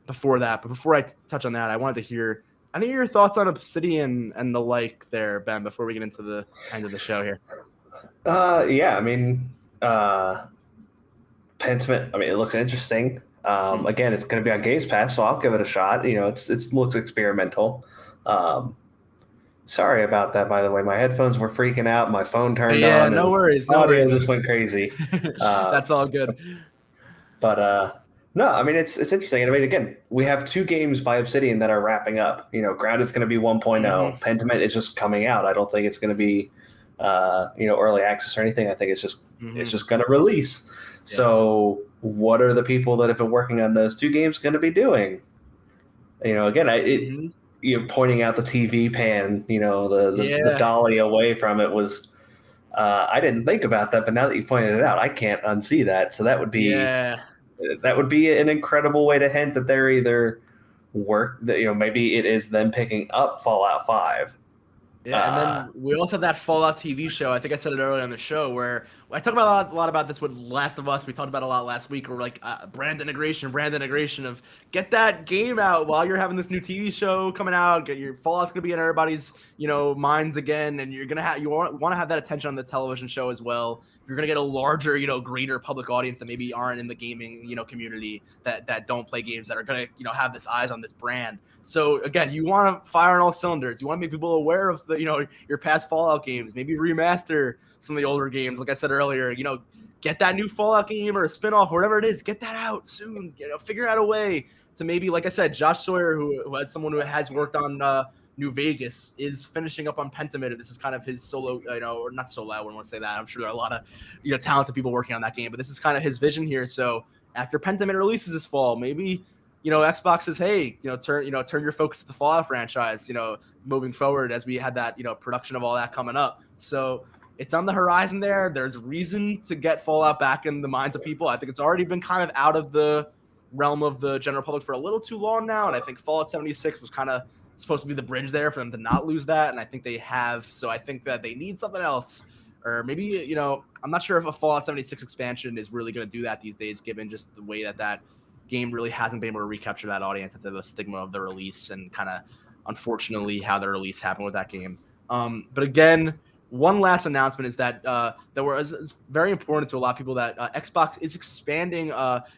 before that, but before I touch on that, I wanted to hear any of your thoughts on Obsidian and the like there, Ben, before we get into the end of the show here. Yeah, I mean, Pentiment, I mean, it looks interesting. Again, it's going to be on Games Pass, so I'll give it a shot. You know, it looks experimental. Sorry about that, by the way. My headphones were freaking out. My phone turned on. Yeah, no worries. No audio worries. just went crazy. That's all good. But no, I mean, it's interesting. I mean, again, we have 2 games by Obsidian that are wrapping up. You know, Grounded's going to be 1.0. Pentiment is just coming out. I don't think it's going to be, early access or anything. I think it's just going to release. Yeah. So what are the people that have been working on those 2 games going to be doing? You know, again, you're pointing out the TV pan, the dolly away from it was, I didn't think about that, but now that you pointed it out, I can't unsee that. So that would be, an incredible way to hint that they're either maybe it is them picking up Fallout 5. Yeah, and then we also have that Fallout TV show. I think I said it earlier on the show where I talked about a lot about this with Last of Us. We talked about it a lot last week. We're like brand integration of get that game out while you're having this new TV show coming out. Get your Fallout's gonna be in everybody's minds again, and you're gonna you want to have that attention on the television show as well. You're gonna get a larger greater public audience that maybe aren't in the gaming community that don't play games that are gonna have this eyes on this brand. So again, you want to fire on all cylinders. You want to make people aware of the your past Fallout games. Maybe remaster some of the older games. Like I said earlier, get that new Fallout game or a spinoff, whatever it is, get that out soon. Figure out a way to maybe, like I said, Josh Sawyer, who has someone who has worked on New Vegas, is finishing up on Pentiment. This is kind of his solo, or not solo. I wouldn't want to say that. I'm sure there are a lot of talented people working on that game, but this is kind of his vision here. So after Pentiment releases this fall, maybe Xbox says, hey, turn your focus to the Fallout franchise, moving forward as we had that, production of all that coming up. So it's on the horizon there. There's reason to get Fallout back in the minds of people. I think it's already been kind of out of the realm of the general public for a little too long now. And I think Fallout 76 was kind of supposed to be the bridge there for them to not lose that. And I think they have. So I think that they need something else. Or maybe, I'm not sure if a Fallout 76 expansion is really going to do that these days, given just the way that game really hasn't been able to recapture that audience after the stigma of the release and kind of, unfortunately, how the release happened with that game. But again, one last announcement is that it's very important to a lot of people that Xbox is expanding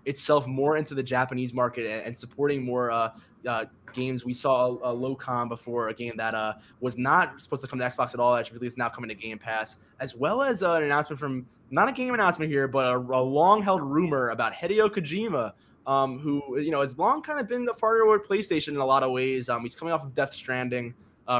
itself more into the Japanese market and supporting more games. We saw a Locom before, a game that was not supposed to come to Xbox at all. Actually, is now coming to Game Pass, as well as an announcement from, not a game announcement here, but a long-held rumor about Hideo Kojima, who has long kind of been the partner with PlayStation in a lot of ways. He's coming off of Death Stranding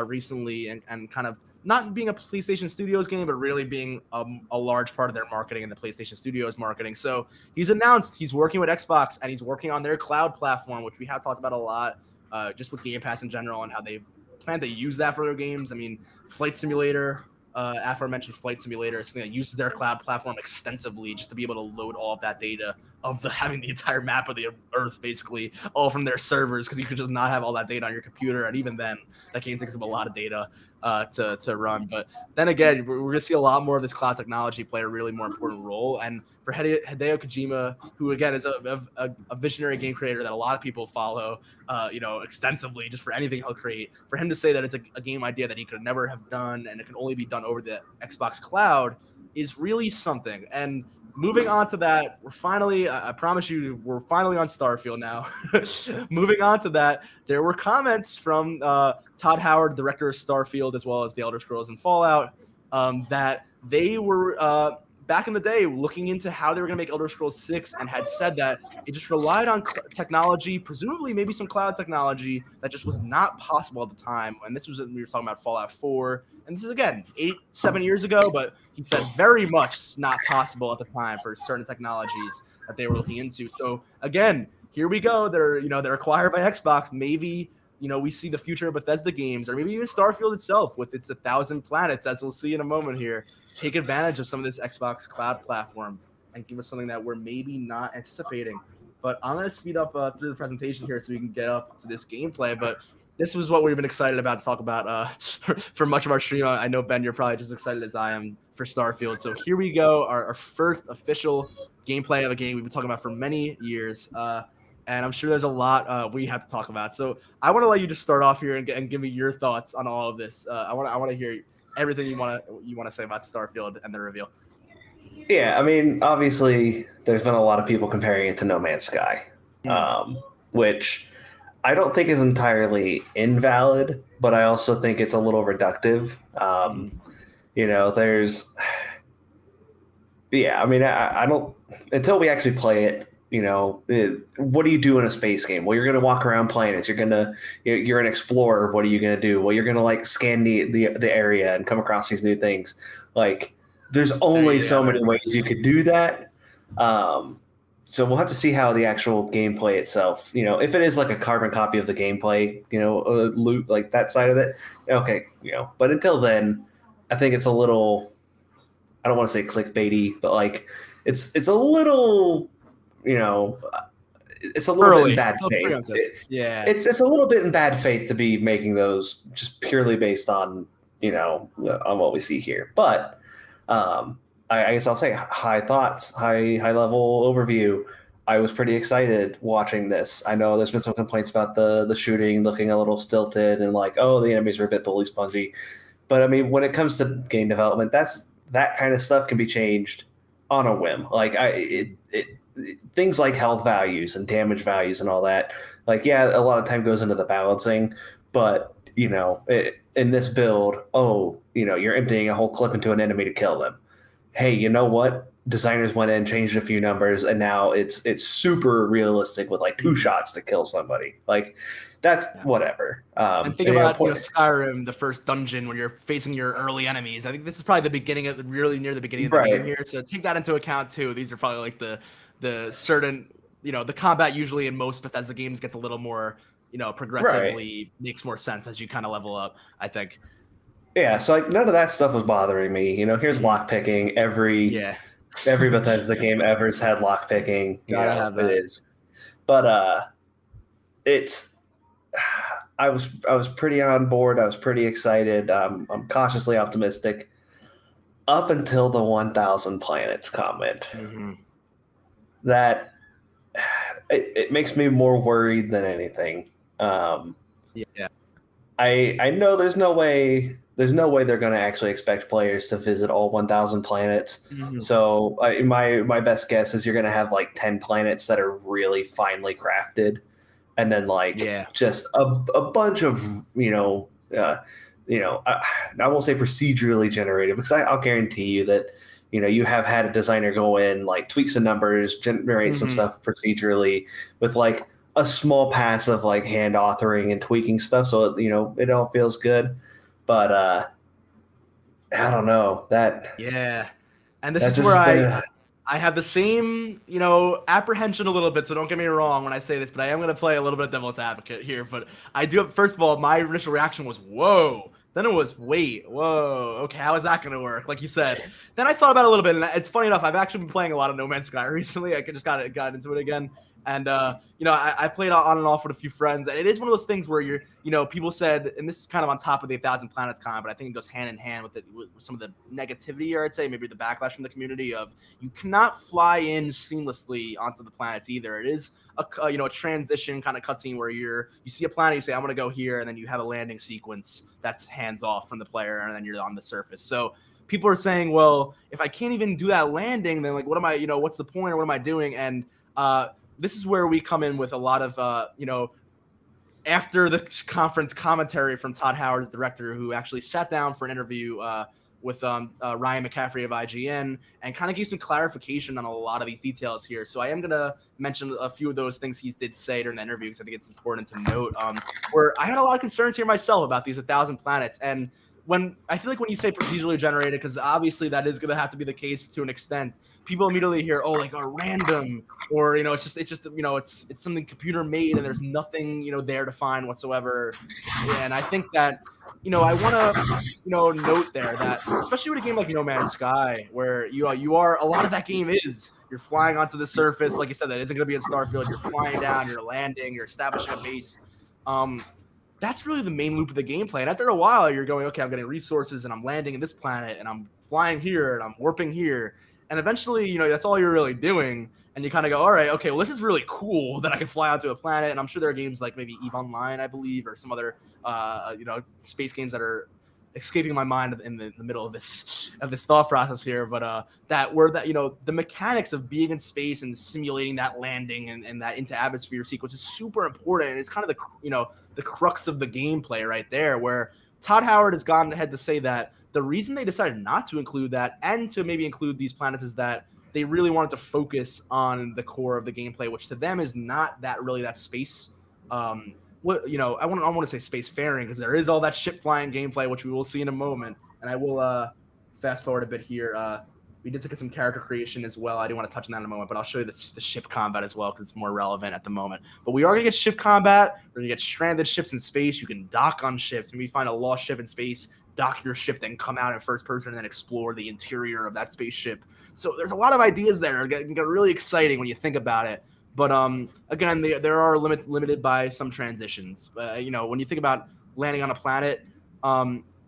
recently and kind of not being a PlayStation Studios game, but really being a large part of their marketing and the PlayStation Studios marketing. So he's announced he's working with Xbox and he's working on their cloud platform, which we have talked about a lot, just with Game Pass in general and how they plan to use that for their games. I mean, Flight Simulator, aforementioned Flight Simulator, is something that uses their cloud platform extensively just to be able to load all of that data of having the entire map of the Earth, basically, all from their servers, because you could just not have all that data on your computer. And even then, that game takes up a lot of data to run. But then again, we're going to see a lot more of this cloud technology play a really more important role. And for Hideo Kojima, who again is a visionary game creator that a lot of people follow, extensively, just for anything he'll create, for him to say that it's a game idea that he could never have done and it can only be done over the Xbox cloud is really something. And moving on to that, we're finally, I promise you, we're finally on Starfield now. Moving on to that, there were comments from Todd Howard, director of Starfield, as well as the Elder Scrolls and Fallout, that they were back in the day looking into how they were going to make Elder Scrolls 6 and had said that it just relied on technology, presumably maybe some cloud technology that just was not possible at the time. And this was, we were talking about Fallout 4. And this is, again, 7 years ago, but he said very much not possible at the time for certain technologies that they were looking into. So, again, here we go. They're acquired by Xbox. Maybe, we see the future of Bethesda games, or maybe even Starfield itself with its 1,000 planets, as we'll see in a moment here, take advantage of some of this Xbox cloud platform and give us something that we're maybe not anticipating. But I'm going to speed up through the presentation here so we can get up to this gameplay. But this was what we've been excited about to talk about for much of our stream. I know, Ben, you're probably just excited as I am for Starfield. So here we go, our first official gameplay of a game we've been talking about for many years. And I'm sure there's a lot we have to talk about. So I want to let you just start off here and give me your thoughts on all of this. I want to hear everything you want to say about Starfield and the reveal. Yeah, I mean, obviously, there's been a lot of people comparing it to No Man's Sky, which I don't think is entirely invalid, but I also think it's a little reductive. There's, I mean, I don't, until we actually play it, what do you do in a space game? Well, you're going to walk around planets. You're an explorer. What are you going to do? Well, you're going to like scan the area and come across these new things. Like, there's only so many ways you could do that. So we'll have to see how the actual gameplay itself, if it is like a carbon copy of the gameplay, loot, like that side of it. Okay. But until then, I think it's a little, I don't want to say clickbaity, but like it's a little, it's a little Early. bit in bad faith. Yeah. It's a little bit in bad faith to be making those just purely based on, on what we see here. But, I guess I'll say high thoughts, high level overview. I was pretty excited watching this. I know there's been some complaints about the shooting looking a little stilted and like, oh, the enemies are a bit bully spongy. But I mean, when it comes to game development, that kind of stuff can be changed on a whim. Like things like health values and damage values and all that. Like, yeah, a lot of time goes into the balancing, but in this build, you're emptying a whole clip into an enemy to kill them. Hey, you know what? Designers went in, changed a few numbers, and now it's super realistic with like 2 shots to kill somebody. Like, that's whatever. And think about Skyrim, the first dungeon when you're facing your early enemies. I think this is probably the beginning of really near the beginning of the game here. So take that into account too. These are probably like the certain, the combat usually in most Bethesda games gets a little more, progressively makes more sense as you kind of level up, I think. Yeah, so like none of that stuff was bothering me. Here's lockpicking. Every Bethesda game ever's had lockpicking. It is. But it's I was pretty on board. I was pretty excited. I'm cautiously optimistic up until the 1,000 planets comment. That it makes me more worried than anything. I know there's no way they're going to actually expect players to visit all 1,000 planets. So my best guess is you're going to have like 10 planets that are really finely crafted, and then just a bunch of I won't say procedurally generated, because I'll guarantee you that you have had a designer go in, like tweak some numbers, generate some stuff procedurally with like a small pass of like hand authoring and tweaking stuff, so it all feels good. But I don't know that. Yeah, and this is where I have the same apprehension a little bit. So don't get me wrong when I say this, but I am going to play a little bit of devil's advocate here. But I do. First of all, my initial reaction was whoa. Then it was wait, whoa, okay, how is that going to work? Like you said. Then I thought about it a little bit, and it's funny enough. I've actually been playing a lot of No Man's Sky recently. I just got into it again. And, I played on and off with a few friends. And it is one of those things where people said, and this is kind of on top of the 1,000 Planets comment, but I think it goes hand in hand with some of the negativity, or I'd say maybe the backlash from the community of you cannot fly in seamlessly onto the planets either. It is a transition kind of cutscene where you see a planet, you say, I'm going to go here. And then you have a landing sequence that's hands off from the player. And then you're on the surface. So people are saying, well, if I can't even do that landing, then like, what am I, what's the point or what am I doing? And this is where we come in with a lot of, after the conference commentary from Todd Howard, the director, who actually sat down for an interview with Ryan McCaffrey of IGN and kind of gave some clarification on a lot of these details here. So I am going to mention a few of those things he did say during the interview because I think it's important to note. Where I had a lot of concerns here myself about these 1,000 planets. And I feel like when you say procedurally generated, because obviously that is going to have to be the case to an extent, people immediately hear, oh, like a random, or it's just it's something computer made and there's nothing there to find whatsoever. And I think that I want to note there that especially with a game like No Man's Sky, where you are a lot of that game is you're flying onto the surface, like you said, that isn't going to be in Starfield. You're flying down, you're landing, you're establishing a base. That's really the main loop of the gameplay. And after a while, you're going, okay, I'm getting resources and I'm landing in this planet and I'm flying here and I'm warping here. And eventually, that's all you're really doing. And you kind of go, all right, okay, well, this is really cool that I can fly out to a planet. And I'm sure there are games like maybe EVE Online, I believe, or some other, space games that are escaping my mind in the middle of this thought process here. But the mechanics of being in space and simulating that landing and that into atmosphere sequence is super important. And it's kind of the crux of the gameplay right there, where Todd Howard has gone ahead to say that the reason they decided not to include that and to maybe include these planets is that they really wanted to focus on the core of the gameplay, which to them is not that space. I want to say space faring because there is all that ship flying gameplay, which we will see in a moment. And I will fast forward a bit here. We did look at some character creation as well. I do want to touch on that in a moment, but I'll show you the ship combat as well because it's more relevant at the moment. But we are going to get ship combat. We're going to get stranded ships in space. You can dock on ships. Maybe find a lost ship in space, dock your ship, then come out in first person and then explore the interior of that spaceship. So there's a lot of ideas there. It can get really exciting when you think about it. But again, there are limited by some transitions. When you think about landing on a planet,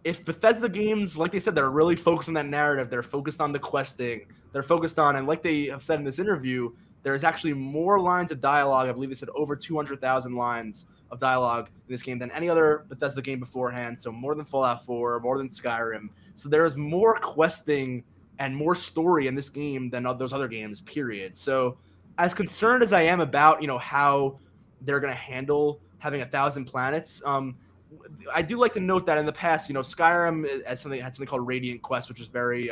if Bethesda games, like they said, they're really focused on that narrative. They're focused on the questing. They're focused on, and like they have said in this interview, there's actually more lines of dialogue. I believe they said over 200,000 lines of dialogue in this game than any other Bethesda game beforehand. So more than Fallout 4, more than Skyrim. So there's more questing and more story in this game than those other games, period. So as concerned as I am about, how they're going to handle having 1,000 planets, I do like to note that in the past, Skyrim had something called Radiant Quest, which was very,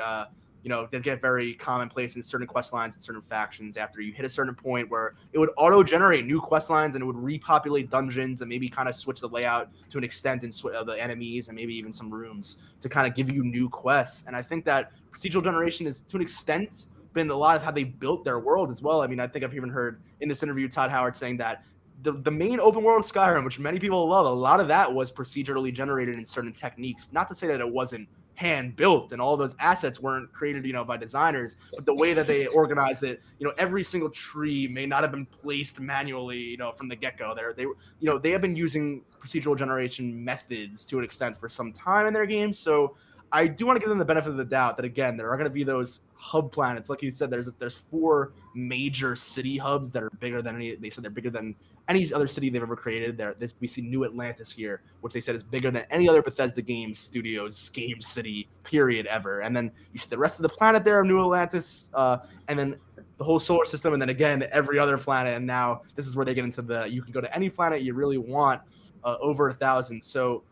they get very commonplace in certain quest lines and certain factions after you hit a certain point where it would auto-generate new quest lines and it would repopulate dungeons and maybe kind of switch the layout to an extent in the enemies and maybe even some rooms to kind of give you new quests. And I think that procedural generation is, to an extent, been a lot of how they built their world as well. I mean, I think I've even heard in this interview Todd Howard saying that the main open world of Skyrim, which many people love, a lot of that was procedurally generated in certain techniques. Not to say that it wasn't hand built and all those assets weren't created, by designers, but the way that they organized it, every single tree may not have been placed manually, from the get-go. They have been using procedural generation methods to an extent for some time in their games. So I do want to give them the benefit of the doubt that, again, there are going to be those hub planets. Like you said, there's 4 major city hubs that are bigger than they're bigger than any other city they've ever created. We see New Atlantis here, which they said is bigger than any other Bethesda Games Studios game city, period, ever. And then you see the rest of the planet there of New Atlantis, and then the whole solar system, and then again, every other planet. And now this is where they get into you can go to any planet you really want, over 1,000. So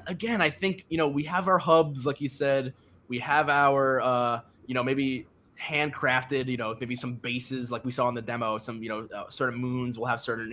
again, I think, we have our hubs, like you said, we have our, maybe handcrafted, maybe some bases like we saw in the demo, some, certain moons will have certain,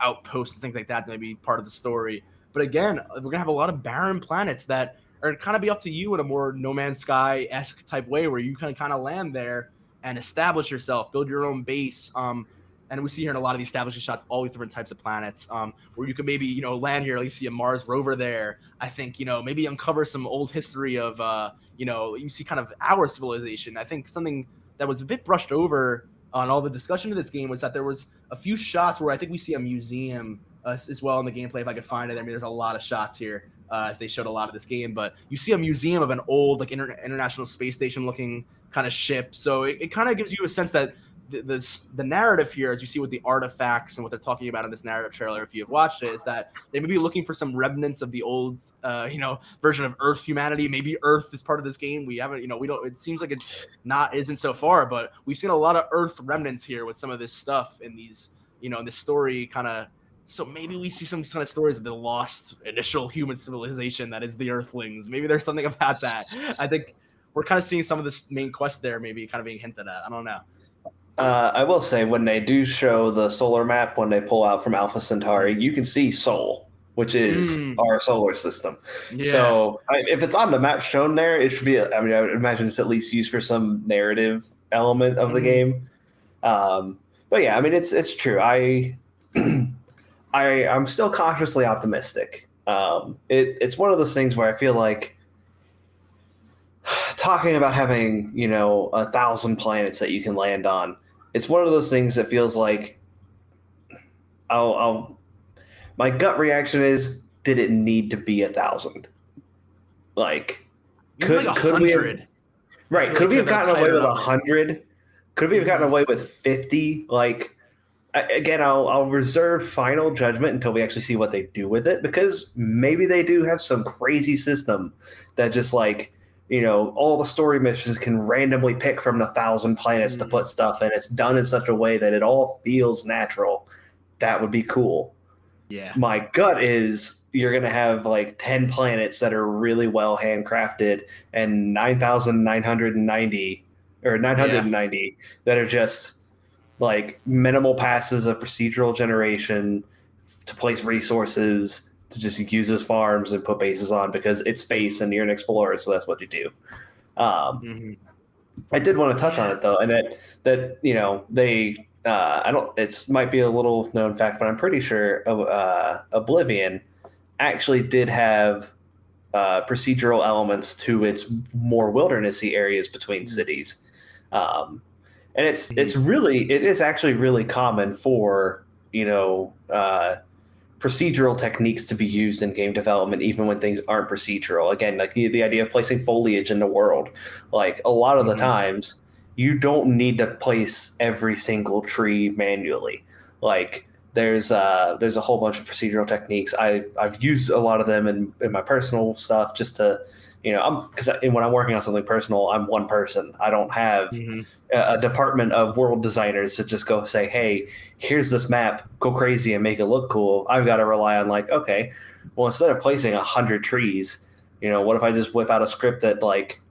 outposts and things like that to maybe part of the story. But again, we're going to have a lot of barren planets that are kind of be up to you in a more No Man's Sky-esque type way where you can kind of land there and establish yourself, build your own base. And we see here in a lot of these establishing shots all these different types of planets, where you can maybe, land here, at least see a Mars rover there. I think, maybe uncover some old history of, you see kind of our civilization. I think something that was a bit brushed over on all the discussion of this game was that there was a few shots where I think we see a museum as well in the gameplay, if I could find it. I mean, there's a lot of shots here as they showed a lot of this game, but you see a museum of an old, like, International Space Station looking kind of ship. So it kind of gives you a sense that the narrative here, as you see with the artifacts and what they're talking about in this narrative trailer, if you've watched it, is that they may be looking for some remnants of the old, version of Earth humanity. Maybe Earth is part of this game. We haven't, we don't. It seems like it isn't so far, but we've seen a lot of Earth remnants here with some of this stuff in these, in this story kind of. So maybe we see some kind of stories of the lost initial human civilization that is the Earthlings. Maybe there's something about that. I think we're kind of seeing some of this main quest there, maybe kind of being hinted at. I don't know. I will say, when they do show the solar map, when they pull out from Alpha Centauri, you can see Sol, which is our solar system. Yeah. So if it's on the map shown there, it should be, I would imagine it's at least used for some narrative element of the game. But yeah, it's true. I'm still cautiously optimistic. It's one of those things where I feel like talking about having, 1,000 planets that you can land on, it's one of those things that feels like my gut reaction is, did it need to be 1,000? Like, could we have, right? Could we have gotten away with 100? Could we have gotten away with 50? Like, again, I'll reserve final judgment until we actually see what they do with it, because maybe they do have some crazy system that just all the story missions can randomly pick from 1,000 planets to put stuff, and it's done in such a way that it all feels natural. That would be cool. Yeah. My gut is you're going to have 10 planets that are really well handcrafted, and 9,990 or 990 that are just minimal passes of procedural generation to place resources, to just use as farms and put bases on, because it's space and you're an explorer, so that's what you do. I did want to touch on it though, and that they it might be a little known fact, but I'm pretty sure Oblivion actually did have procedural elements to its more wildernessy areas between cities. And it is actually really common for, procedural techniques to be used in game development, even when things aren't procedural. Again, the idea of placing foliage in the world, a lot of the times you don't need to place every single tree manually. There's a whole bunch of procedural techniques. I've used a lot of them in my personal stuff, just to, because when I'm working on something personal, I'm one person. I don't have a department of world designers to just go say, hey, here's this map, go crazy and make it look cool. I've got to rely on okay, well, instead of placing 100 trees, what if I just whip out a script that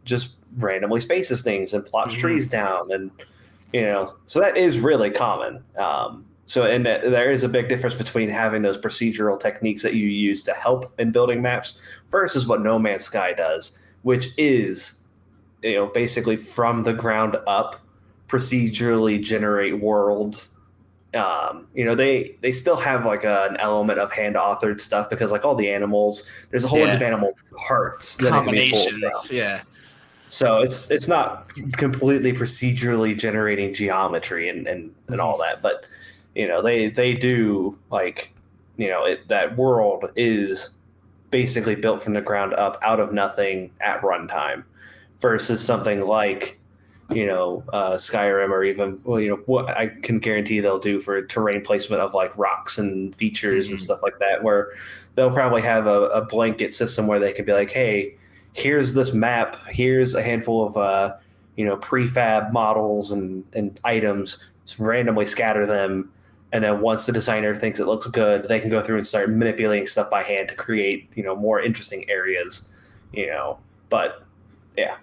just randomly spaces things and plops trees down, and so that is really common. And there is a big difference between having those procedural techniques that you use to help in building maps versus what No Man's Sky does, which is, basically from the ground up, procedurally generate worlds. They still have an element of hand authored stuff, because all the animals, there's a whole bunch of animal parts that can be pulled from. Yeah. So it's not completely procedurally generating geometry and all that, but they do that world is basically built from the ground up, out of nothing, at runtime, versus something Skyrim, or even what I can guarantee they'll do for terrain placement of rocks and features and stuff like that, where they'll probably have a blanket system where they can be hey, here's this map, here's a handful of prefab models and items, just randomly scatter them. And then once the designer thinks it looks good, they can go through and start manipulating stuff by hand to create, more interesting areas, But yeah,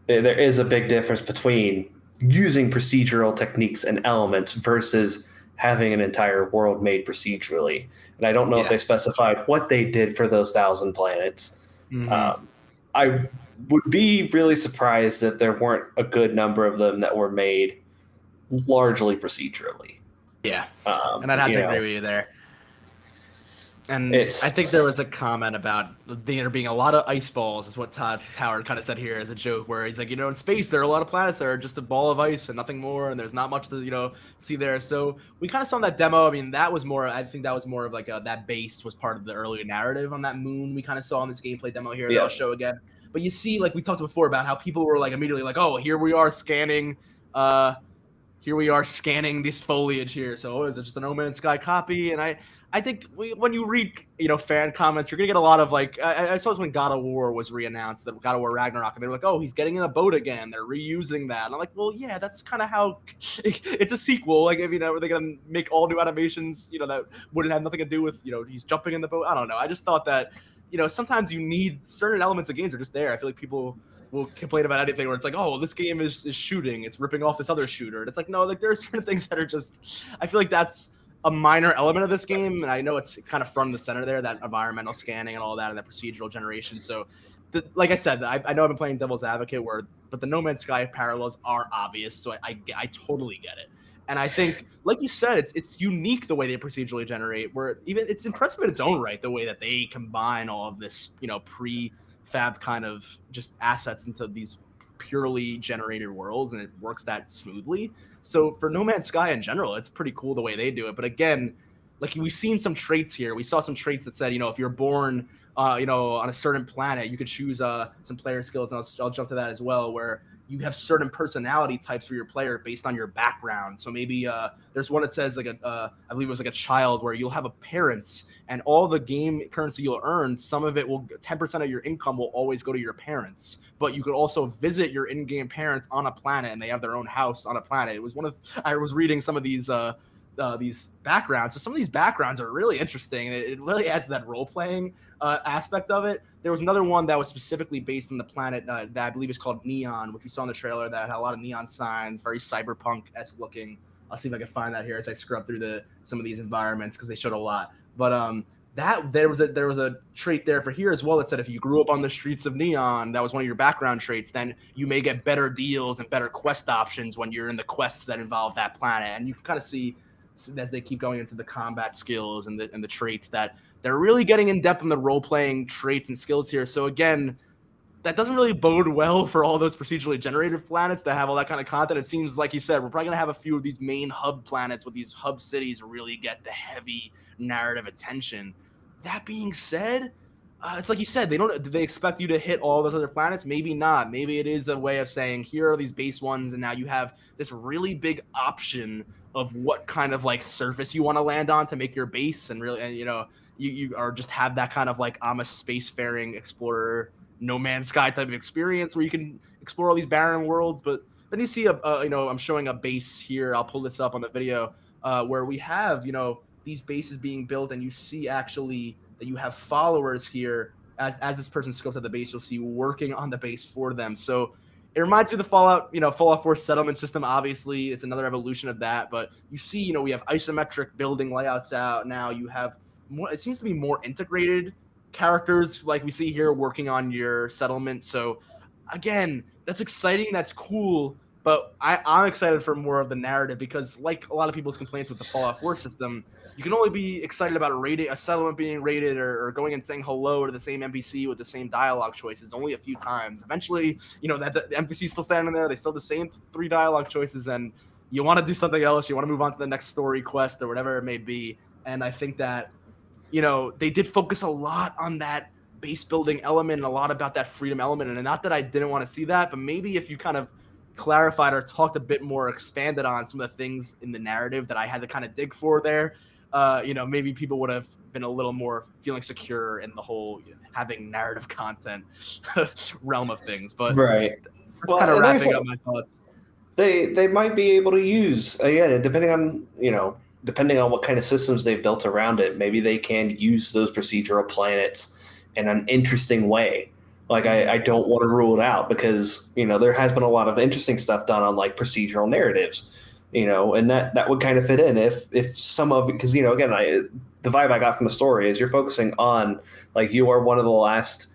there is a big difference between using procedural techniques and elements versus having an entire world made procedurally. And I don't know if they specified what they did for those 1,000 planets. I would be really surprised if there weren't a good number of them that were made largely procedurally. Yeah. And I'd have to agree with you there. And I think there was a comment about there being a lot of ice balls, is what Todd Howard kind of said here as a joke, where he's in space, there are a lot of planets that are just a ball of ice and nothing more, and there's not much to, see there. So we kind of saw in that demo, that was more, I think that was more of that base was part of the earlier narrative on that moon we kind of saw in this gameplay demo here that I'll show again. But you see, we talked before about how people were immediately oh, here we are scanning Here we are scanning this foliage here. So is it just a No Man's Sky copy? And I think when you read, fan comments, you're gonna get a lot of like, I saw this when God of War was re-announced, that God of War Ragnarok, and they were like, oh, he's getting in a boat again. They're reusing that. And I'm like, well, yeah, that's kind of how it's a sequel. Like, if are they gonna make all new animations, that wouldn't have nothing to do with, he's jumping in the boat. I don't know. I just thought that, sometimes you need certain elements of games are just there. I feel like people will complain about anything where it's like, oh, this game is shooting, it's ripping off this other shooter. And it's like, no, like there are certain things that are just, I feel like that's a minor element of this game. And I know it's kind of front and the center there, that environmental scanning and all that, and that procedural generation. So like I said, I know I've been playing devil's advocate but the No Man's Sky parallels are obvious. So I totally get it. And I think, like you said, it's unique the way they procedurally generate, where even it's impressive in its own right, the way that they combine all of this, prefab kind of just assets into these purely generated worlds, and it works that smoothly. So for No Man's Sky in general, it's pretty cool the way they do it. But again, like we've seen some traits here. We saw some traits that said, if you're born, on a certain planet, you could choose some player skills, and I'll jump to that as well, where you have certain personality types for your player based on your background. So maybe there's one that says like I believe it was like a child, where you'll have a parents, and all the game currency you'll earn, some of it will 10% of your income will always go to your parents. But you could also visit your in-game parents on a planet, and they have their own house on a planet. It was I was reading some of these backgrounds. So some of these backgrounds are really interesting, and it really adds to that role-playing aspect of it. There was another one that was specifically based on the planet that I believe is called Neon, which we saw in the trailer, that had a lot of neon signs, very cyberpunk-esque looking. I'll see if I can find that here as I scrub through some of these environments, because they showed a lot. But there was a trait there for here as well that said if you grew up on the streets of Neon, that was one of your background traits, then you may get better deals and better quest options when you're in the quests that involve that planet. And you can kind of see, as they keep going into the combat skills and the traits, that they're really getting in depth in the role-playing traits and skills here. So again, that doesn't really bode well for all those procedurally generated planets to have all that kind of content. It seems like you said, we're probably going to have a few of these main hub planets with these hub cities really get the heavy narrative attention. That being said, it's like you said, do they expect you to hit all those other planets? Maybe not. Maybe it is a way of saying, here are these base ones, and now you have this really big option of what kind of like surface you want to land on to make your base, and really, and you are just have that kind of like, I'm a spacefaring explorer, No Man's Sky type of experience where you can explore all these barren worlds. But then you see I'm showing a base here. I'll pull this up on the video where we have these bases being built, and you see actually that you have followers here as this person scopes out the base. You'll see working on the base for them. So it reminds me of the Fallout 4 settlement system. Obviously, it's another evolution of that. But you see, we have isometric building layouts out now. You have more. It seems to be more integrated characters, like we see here, working on your settlement. So again, that's exciting. That's cool. But I'm excited for more of the narrative, because like a lot of people's complaints with the Fallout 4 system, you can only be excited about a settlement being raided or going and saying hello to the same NPC with the same dialogue choices only a few times. Eventually, that the NPC's still standing there. They still have the same 3 dialogue choices, and you want to do something else. You want to move on to the next story quest or whatever it may be. And I think that, they did focus a lot on that base building element and a lot about that freedom element. And not that I didn't want to see that, but maybe if you kind of clarified or talked a bit more, expanded on some of the things in the narrative that I had to kind of dig for there, maybe people would have been a little more feeling secure in the whole having narrative content realm of things. But right, well, kind of wrapping up my thoughts. They might be able to use, again, depending on what kind of systems they've built around it, maybe they can use those procedural planets in an interesting way. Like, I don't want to rule it out, because there has been a lot of interesting stuff done on like procedural narratives. And that would kind of fit in if some of it, because again, the vibe I got from the story is you're focusing on, like, you are one of the last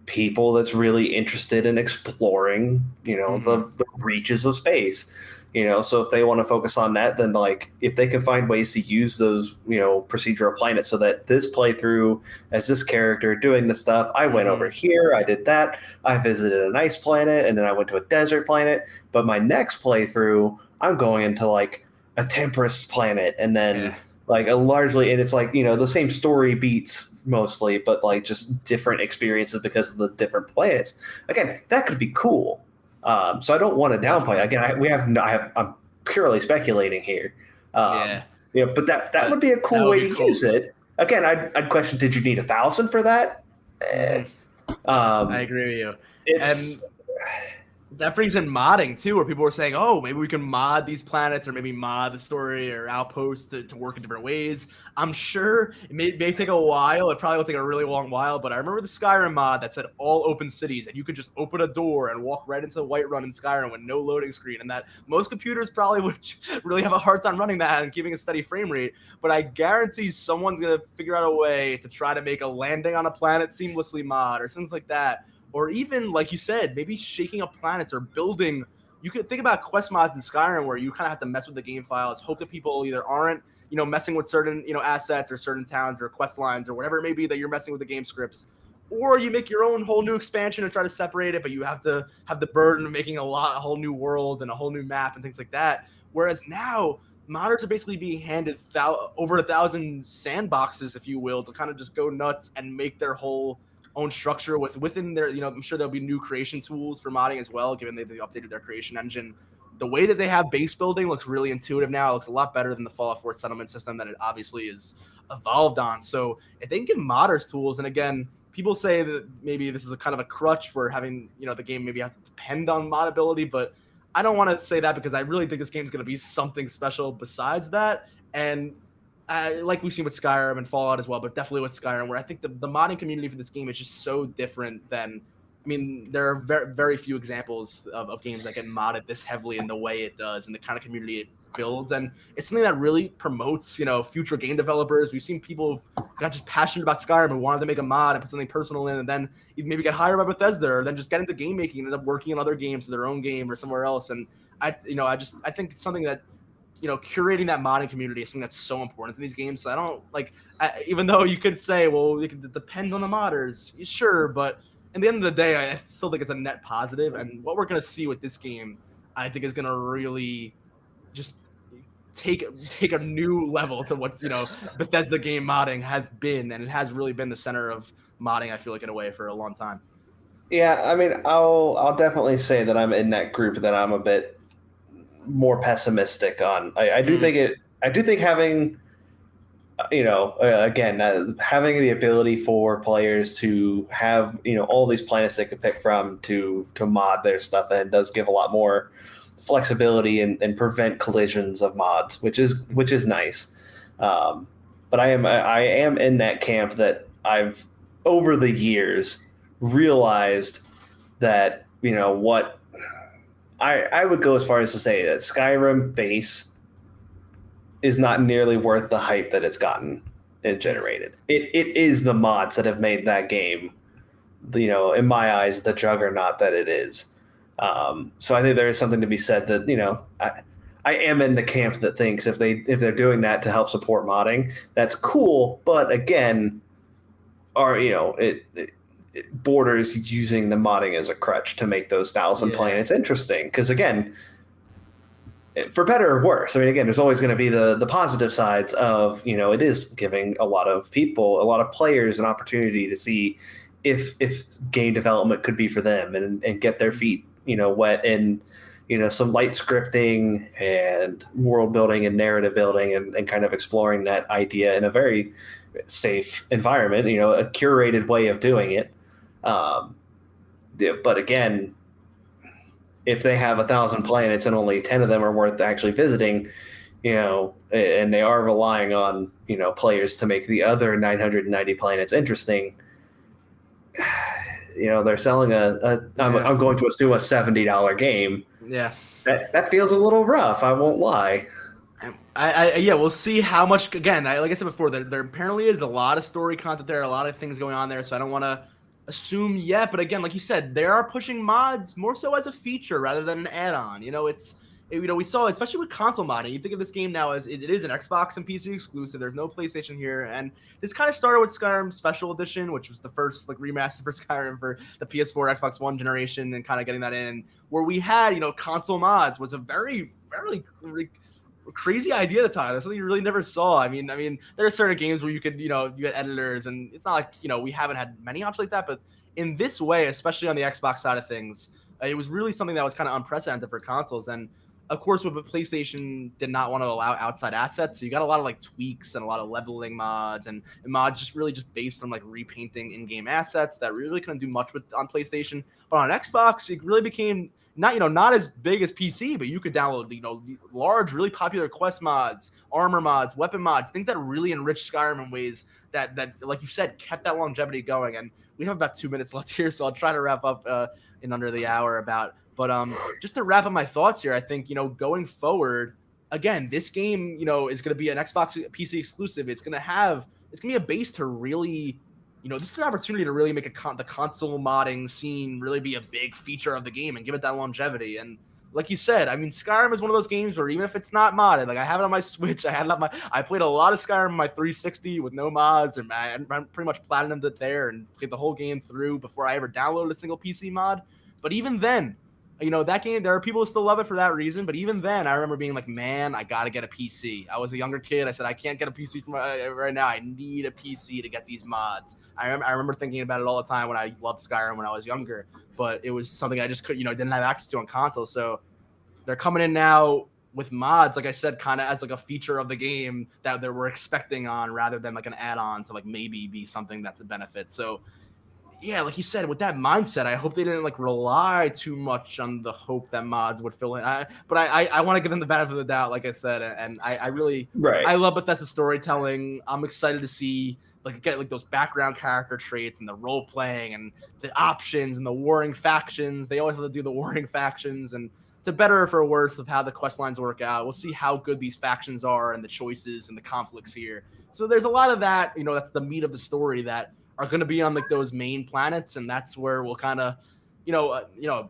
people that's really interested in exploring the reaches of space. So if they want to focus on that, then like if they can find ways to use those procedural planets, so that this playthrough as this character doing the stuff, I went over here, I did that, I visited a nice planet, and then I went to a desert planet, but my next playthrough I'm going into like a temperate planet, and then like a largely, and it's like the same story beats mostly, but like just different experiences because of the different planets. Again, that could be cool. So I don't want to downplay. Definitely. Again, I'm purely speculating here. Yeah. But that would But be a that cool would way be to cool. use it. Again, I'd question: did you need 1,000 for that? Hmm. Eh. I Um, agree with you. it's And that brings in modding too, where people were saying, "Oh, maybe we can mod these planets, or maybe mod the story or outposts to work in different ways." I'm sure it may take a while. It probably will take a really long while. But I remember the Skyrim mod that said all open cities, and you could just open a door and walk right into the Whiterun in Skyrim with no loading screen. And that most computers probably would really have a hard time running that and keeping a steady frame rate. But I guarantee someone's gonna figure out a way to try to make a landing on a planet seamlessly mod or things like that, or even like you said, maybe shaking up planets or building. You could think about quest mods in Skyrim where you kind of have to mess with the game files, hope that people either aren't, messing with certain, assets or certain towns or quest lines or whatever it may be that you're messing with the game scripts, or you make your own whole new expansion and try to separate it, but you have to have the burden of making a whole new world and a whole new map and things like that. Whereas now, modders are basically being handed over 1,000 sandboxes, if you will, to kind of just go nuts and make their whole own structure within their, I'm sure there'll be new creation tools for modding as well, given they updated their creation engine. The way that they have base building looks really intuitive now. It looks a lot better than the Fallout 4 settlement system that it obviously is evolved on. So if they can give modders tools, and again, people say that maybe this is a kind of a crutch for having, the game maybe have to depend on modability, but I don't want to say that because I really think this game is going to be something special besides that. And like we've seen with Skyrim and Fallout as well, but definitely with Skyrim, where I think the modding community for this game is just so different than. I mean, there are very, very few examples of games that get modded this heavily in the way it does and the kind of community it builds. And it's something that really promotes, future game developers. We've seen people got just passionate about Skyrim and wanted to make a mod and put something personal in, and then maybe get hired by Bethesda, or then just get into game making and end up working on other games, their own game or somewhere else. And I think it's something that, curating that modding community is something that's so important in these games. So I don't even though you could say, well, it could depend on the modders, sure, but at the end of the day, I still think it's a net positive. And what we're going to see with this game, I think, is going to really just take a new level to what, Bethesda game modding has been, and it has really been the center of modding, I feel like, in a way, for a long time. Yeah, I mean, I'll definitely say that I'm in that group that I'm a bit more pessimistic on. I do think it. I do think having, again, having the ability for players to have, all these planets they could pick from to mod their stuff in does give a lot more flexibility and prevent collisions of mods, which is nice. But I am in that camp that I've over the years realized that, what I would go as far as to say that Skyrim base is not nearly worth the hype that it's gotten and generated. It is the mods that have made that game, in my eyes, the juggernaut that it is. So I think there is something to be said that, I am in the camp that thinks if they're doing that to help support modding, that's cool. But again, it borders using the modding as a crutch to make those 1,000 Yeah. planets interesting. Because again, for better or worse, I mean, again, there's always going to be the positive sides of, it is giving a lot of people, a lot of players, an opportunity to see if game development could be for them and get their feet, wet in, some light scripting and world building and narrative building and kind of exploring that idea in a very safe environment, a curated way of doing it. But again, if they have 1,000 planets and only 10 of them are worth actually visiting, and they are relying on, players to make the other 990 planets interesting, they're selling I'm going to assume a $70 game. Yeah. That feels a little rough. I won't lie. Yeah, we'll see how much. Again, like I said before, there apparently is a lot of story content there, a lot of things going on there. So I don't want to assume yet. But again, like you said, they are pushing mods more so as a feature rather than an add-on. We saw, especially with console modding. You think of this game now as it is an Xbox and PC exclusive. There's no PlayStation here, and this kind of started with Skyrim Special Edition, which was the first remaster for Skyrim for the PS4, Xbox One generation, and kind of getting that in. Where we had, console mods was a very, very crazy idea at the time. That's something you really never saw. I mean, there are certain games where you could, you had editors, and it's not like, we haven't had many options like that. But in this way, especially on the Xbox side of things, It was really something that was kind of unprecedented for consoles. And of course, with PlayStation did not want to allow outside assets, so you got a lot of like tweaks and a lot of leveling mods and mods just really just based on like repainting in-game assets that really couldn't do much with on PlayStation. But on Xbox, it really became not as big as PC, but you could download large, really popular quest mods, armor mods, weapon mods, things that really enrich Skyrim in ways that like you said kept that longevity going. And we have about 2 minutes left here, so I'll try to wrap up in under the hour about. But just to wrap up my thoughts here, I think going forward, again, this game is going to be an Xbox PC exclusive. It's going to be a base to really. This is an opportunity to really make the console modding scene really be a big feature of the game and give it that longevity. And like you said, I mean, Skyrim is one of those games where even if it's not modded, like I have it on my Switch, I played a lot of Skyrim on my 360 with no mods, and I pretty much platinumed it there and played the whole game through before I ever downloaded a single PC mod. But even then, that game, there are people who still love it for that reason. But even then, I remember being like, man, I got to get a PC. I was a younger kid. I said, I can't get a PC right now. I need a PC to get these mods. I remember thinking about it all the time when I loved Skyrim when I was younger. But it was something I just didn't have access to on console. So they're coming in now with mods, like I said, kind of as like a feature of the game that they were expecting on rather than like an add-on to like maybe be something that's a benefit. So yeah, like you said, with that mindset, I hope they didn't like rely too much on the hope that mods would fill in. But I want to give them the benefit of the doubt, like I said, and I really I love Bethesda storytelling. I'm excited to see get like those background character traits and the role playing and the options and the warring factions. They always have to do the warring factions, and to better or for worse of how the quest lines work out. We'll see how good these factions are and the choices and the conflicts here. So there's a lot of that. That's the meat of the story that are going to be on like those main planets, and that's where we'll kind of,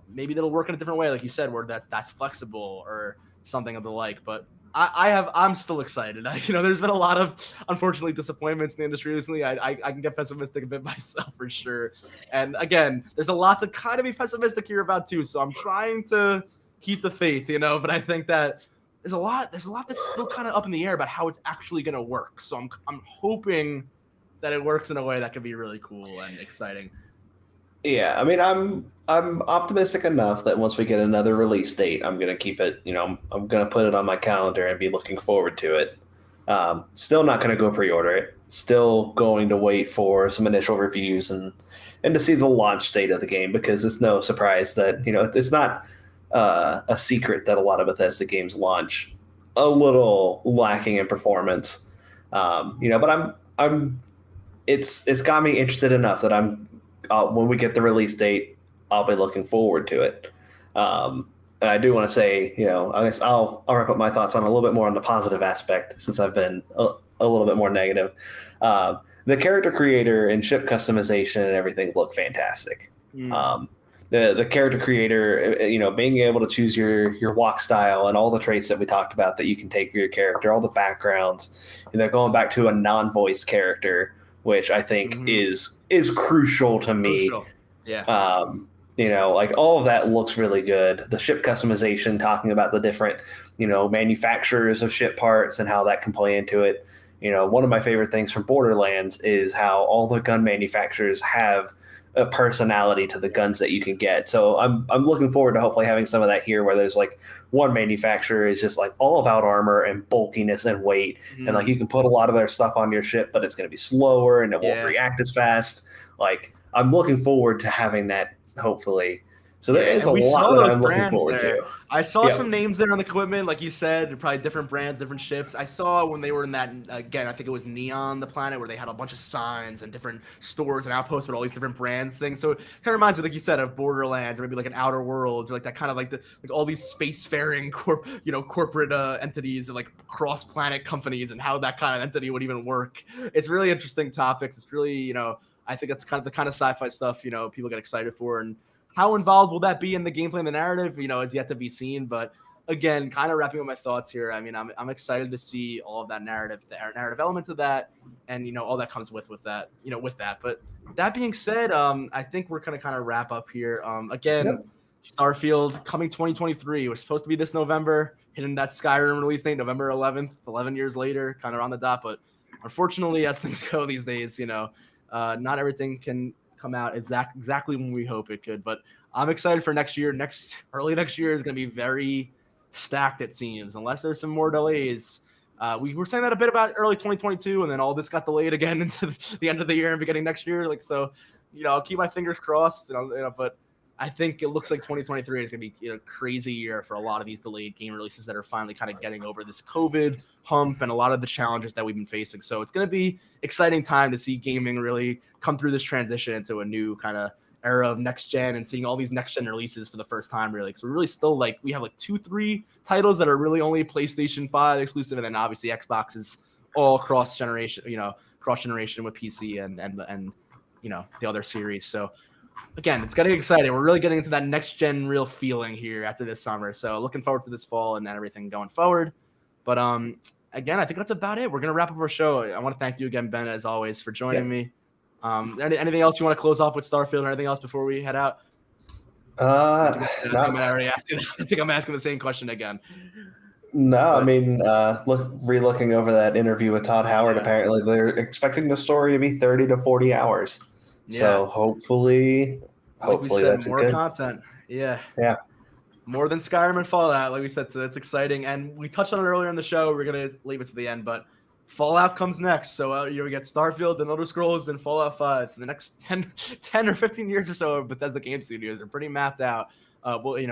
maybe that'll work in a different way, like you said, where that's flexible or something of the like. But I'm still excited. There's been a lot of unfortunately disappointments in the industry recently. I can get pessimistic a bit myself for sure. And again, there's a lot to kind of be pessimistic here about too. So I'm trying to keep the faith, but I think that there's a lot that's still kind of up in the air about how it's actually going to work. So I'm hoping that it works in a way that could be really cool and exciting. Yeah, I mean, I'm optimistic enough that once we get another release date, I'm gonna keep it. I'm gonna put it on my calendar and be looking forward to it. Still not gonna go pre-order it. Still going to wait for some initial reviews and to see the launch date of the game, because it's no surprise that it's not a secret that a lot of Bethesda games launch a little lacking in performance. But I'm it's got me interested enough that when we get the release date, I'll be looking forward to it. And I do want to say, I guess I'll wrap up my thoughts on a little bit more on the positive aspect, since I've been a little bit more negative. The character creator and ship customization and everything look fantastic. The character creator, being able to choose your walk style and all the traits that we talked about that you can take for your character, all the backgrounds, going back to a non-voice character, which I think is crucial to me. Crucial. Yeah. Like all of that looks really good. The ship customization, talking about the different, manufacturers of ship parts and how that can play into it. One of my favorite things from Borderlands is how all the gun manufacturers have a personality to the guns that you can get. So I'm looking forward to hopefully having some of that here, where there's like one manufacturer is just like all about armor and bulkiness and weight, and like you can put a lot of their stuff on your ship, but it's going to be slower and it won't react as fast. Like I'm looking forward to having that, hopefully. So there is a lot that I'm looking forward to. I saw some names there on the equipment, like you said, probably different brands, different ships. I saw when they were in that, again, I think it was Neon, the planet, where they had a bunch of signs and different stores and outposts with all these different brands things. So it kind of reminds me, like you said, of Borderlands, or maybe like an Outer Worlds, or like that kind of like all these spacefaring corporate entities and like cross-planet companies, and how that kind of entity would even work. It's really interesting topics. It's really, I think it's kind of the kind of sci-fi stuff, people get excited for. And how involved will that be in the gameplay and the narrative, is yet to be seen. But again, kind of wrapping up my thoughts here. I mean, I'm excited to see all of that narrative, the narrative elements of that, and all that comes with that, with that. But that being said, I think we're gonna kind of wrap up here. Again, Starfield coming 2023. It was supposed to be this November, hitting that Skyrim release date, November 11th, 11 years later, kind of on the dot. But unfortunately, as things go these days, not everything can come out exactly when we hope it could. But I'm excited for next year. Early next year is going to be very stacked, it seems, unless there's some more delays. We were saying that a bit about early 2022, and then all this got delayed again into the end of the year and beginning next year. So, I'll keep my fingers crossed. But I think it looks like 2023 is going to be a crazy year for a lot of these delayed game releases that are finally kind of getting over this COVID hump and a lot of the challenges that we've been facing. So it's going to be exciting time to see gaming really come through this transition into a new kind of era of next gen and seeing all these next gen releases for the first time, really. Because we're really still we have 2-3 titles that are really only PlayStation 5 exclusive, and then obviously Xbox is all cross generation, cross generation with PC and the other series. So again, it's getting exciting. We're really getting into that next gen real feeling here after this summer. So looking forward to this fall and everything going forward. But again, I think that's about it. We're gonna wrap up our show. I want to thank you again, Ben, as always, for joining me. Anything else you want to close off with Starfield or anything else before we head out? I think I'm asking the same question again. No, I mean, re-looking over that interview with Todd Howard, apparently they're expecting the story to be 30 to 40 hours. Yeah. So hopefully that's more good content. Yeah. More than Skyrim and Fallout, like we said, so that's exciting. And we touched on it earlier in the show. We're gonna leave it to the end, but Fallout comes next. So we get Starfield, then Elder Scrolls, then Fallout 5. So the next 10 or 15 years or so of Bethesda game studios are pretty mapped out.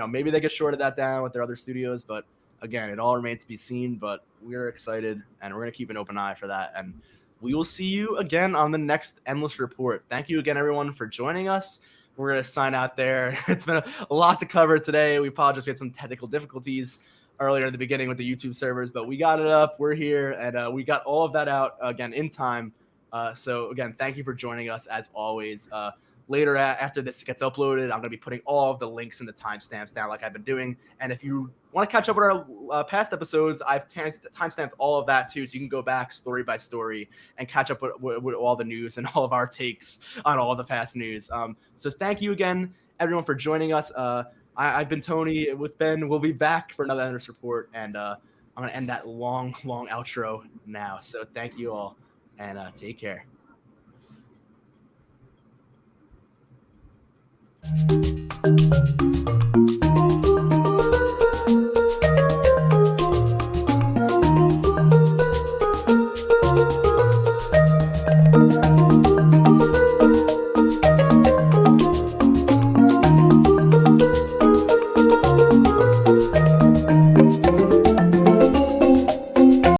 Maybe they get shorted that down with their other studios, but again, it all remains to be seen. But we're excited, and we're going to keep an open eye for that. And we will see you again on the next Endless Report. Thank you again, everyone, for joining us. We're going to sign out there. It's been a lot to cover today. We apologize. We had some technical difficulties earlier in the beginning with the YouTube servers, but we got it up. We're here, and we got all of that out again in time. So again, thank you for joining us as always. Later after this gets uploaded, I'm going to be putting all of the links and the timestamps down like I've been doing. And if you want to catch up with our past episodes, I've timestamped all of that too. So you can go back story by story and catch up with all the news and all of our takes on all of the past news. So thank you again, everyone, for joining us. I've been Tony with Ben. We'll be back for another Endless Report. And I'm going to end that long outro now. So thank you all, and take care. Thank you.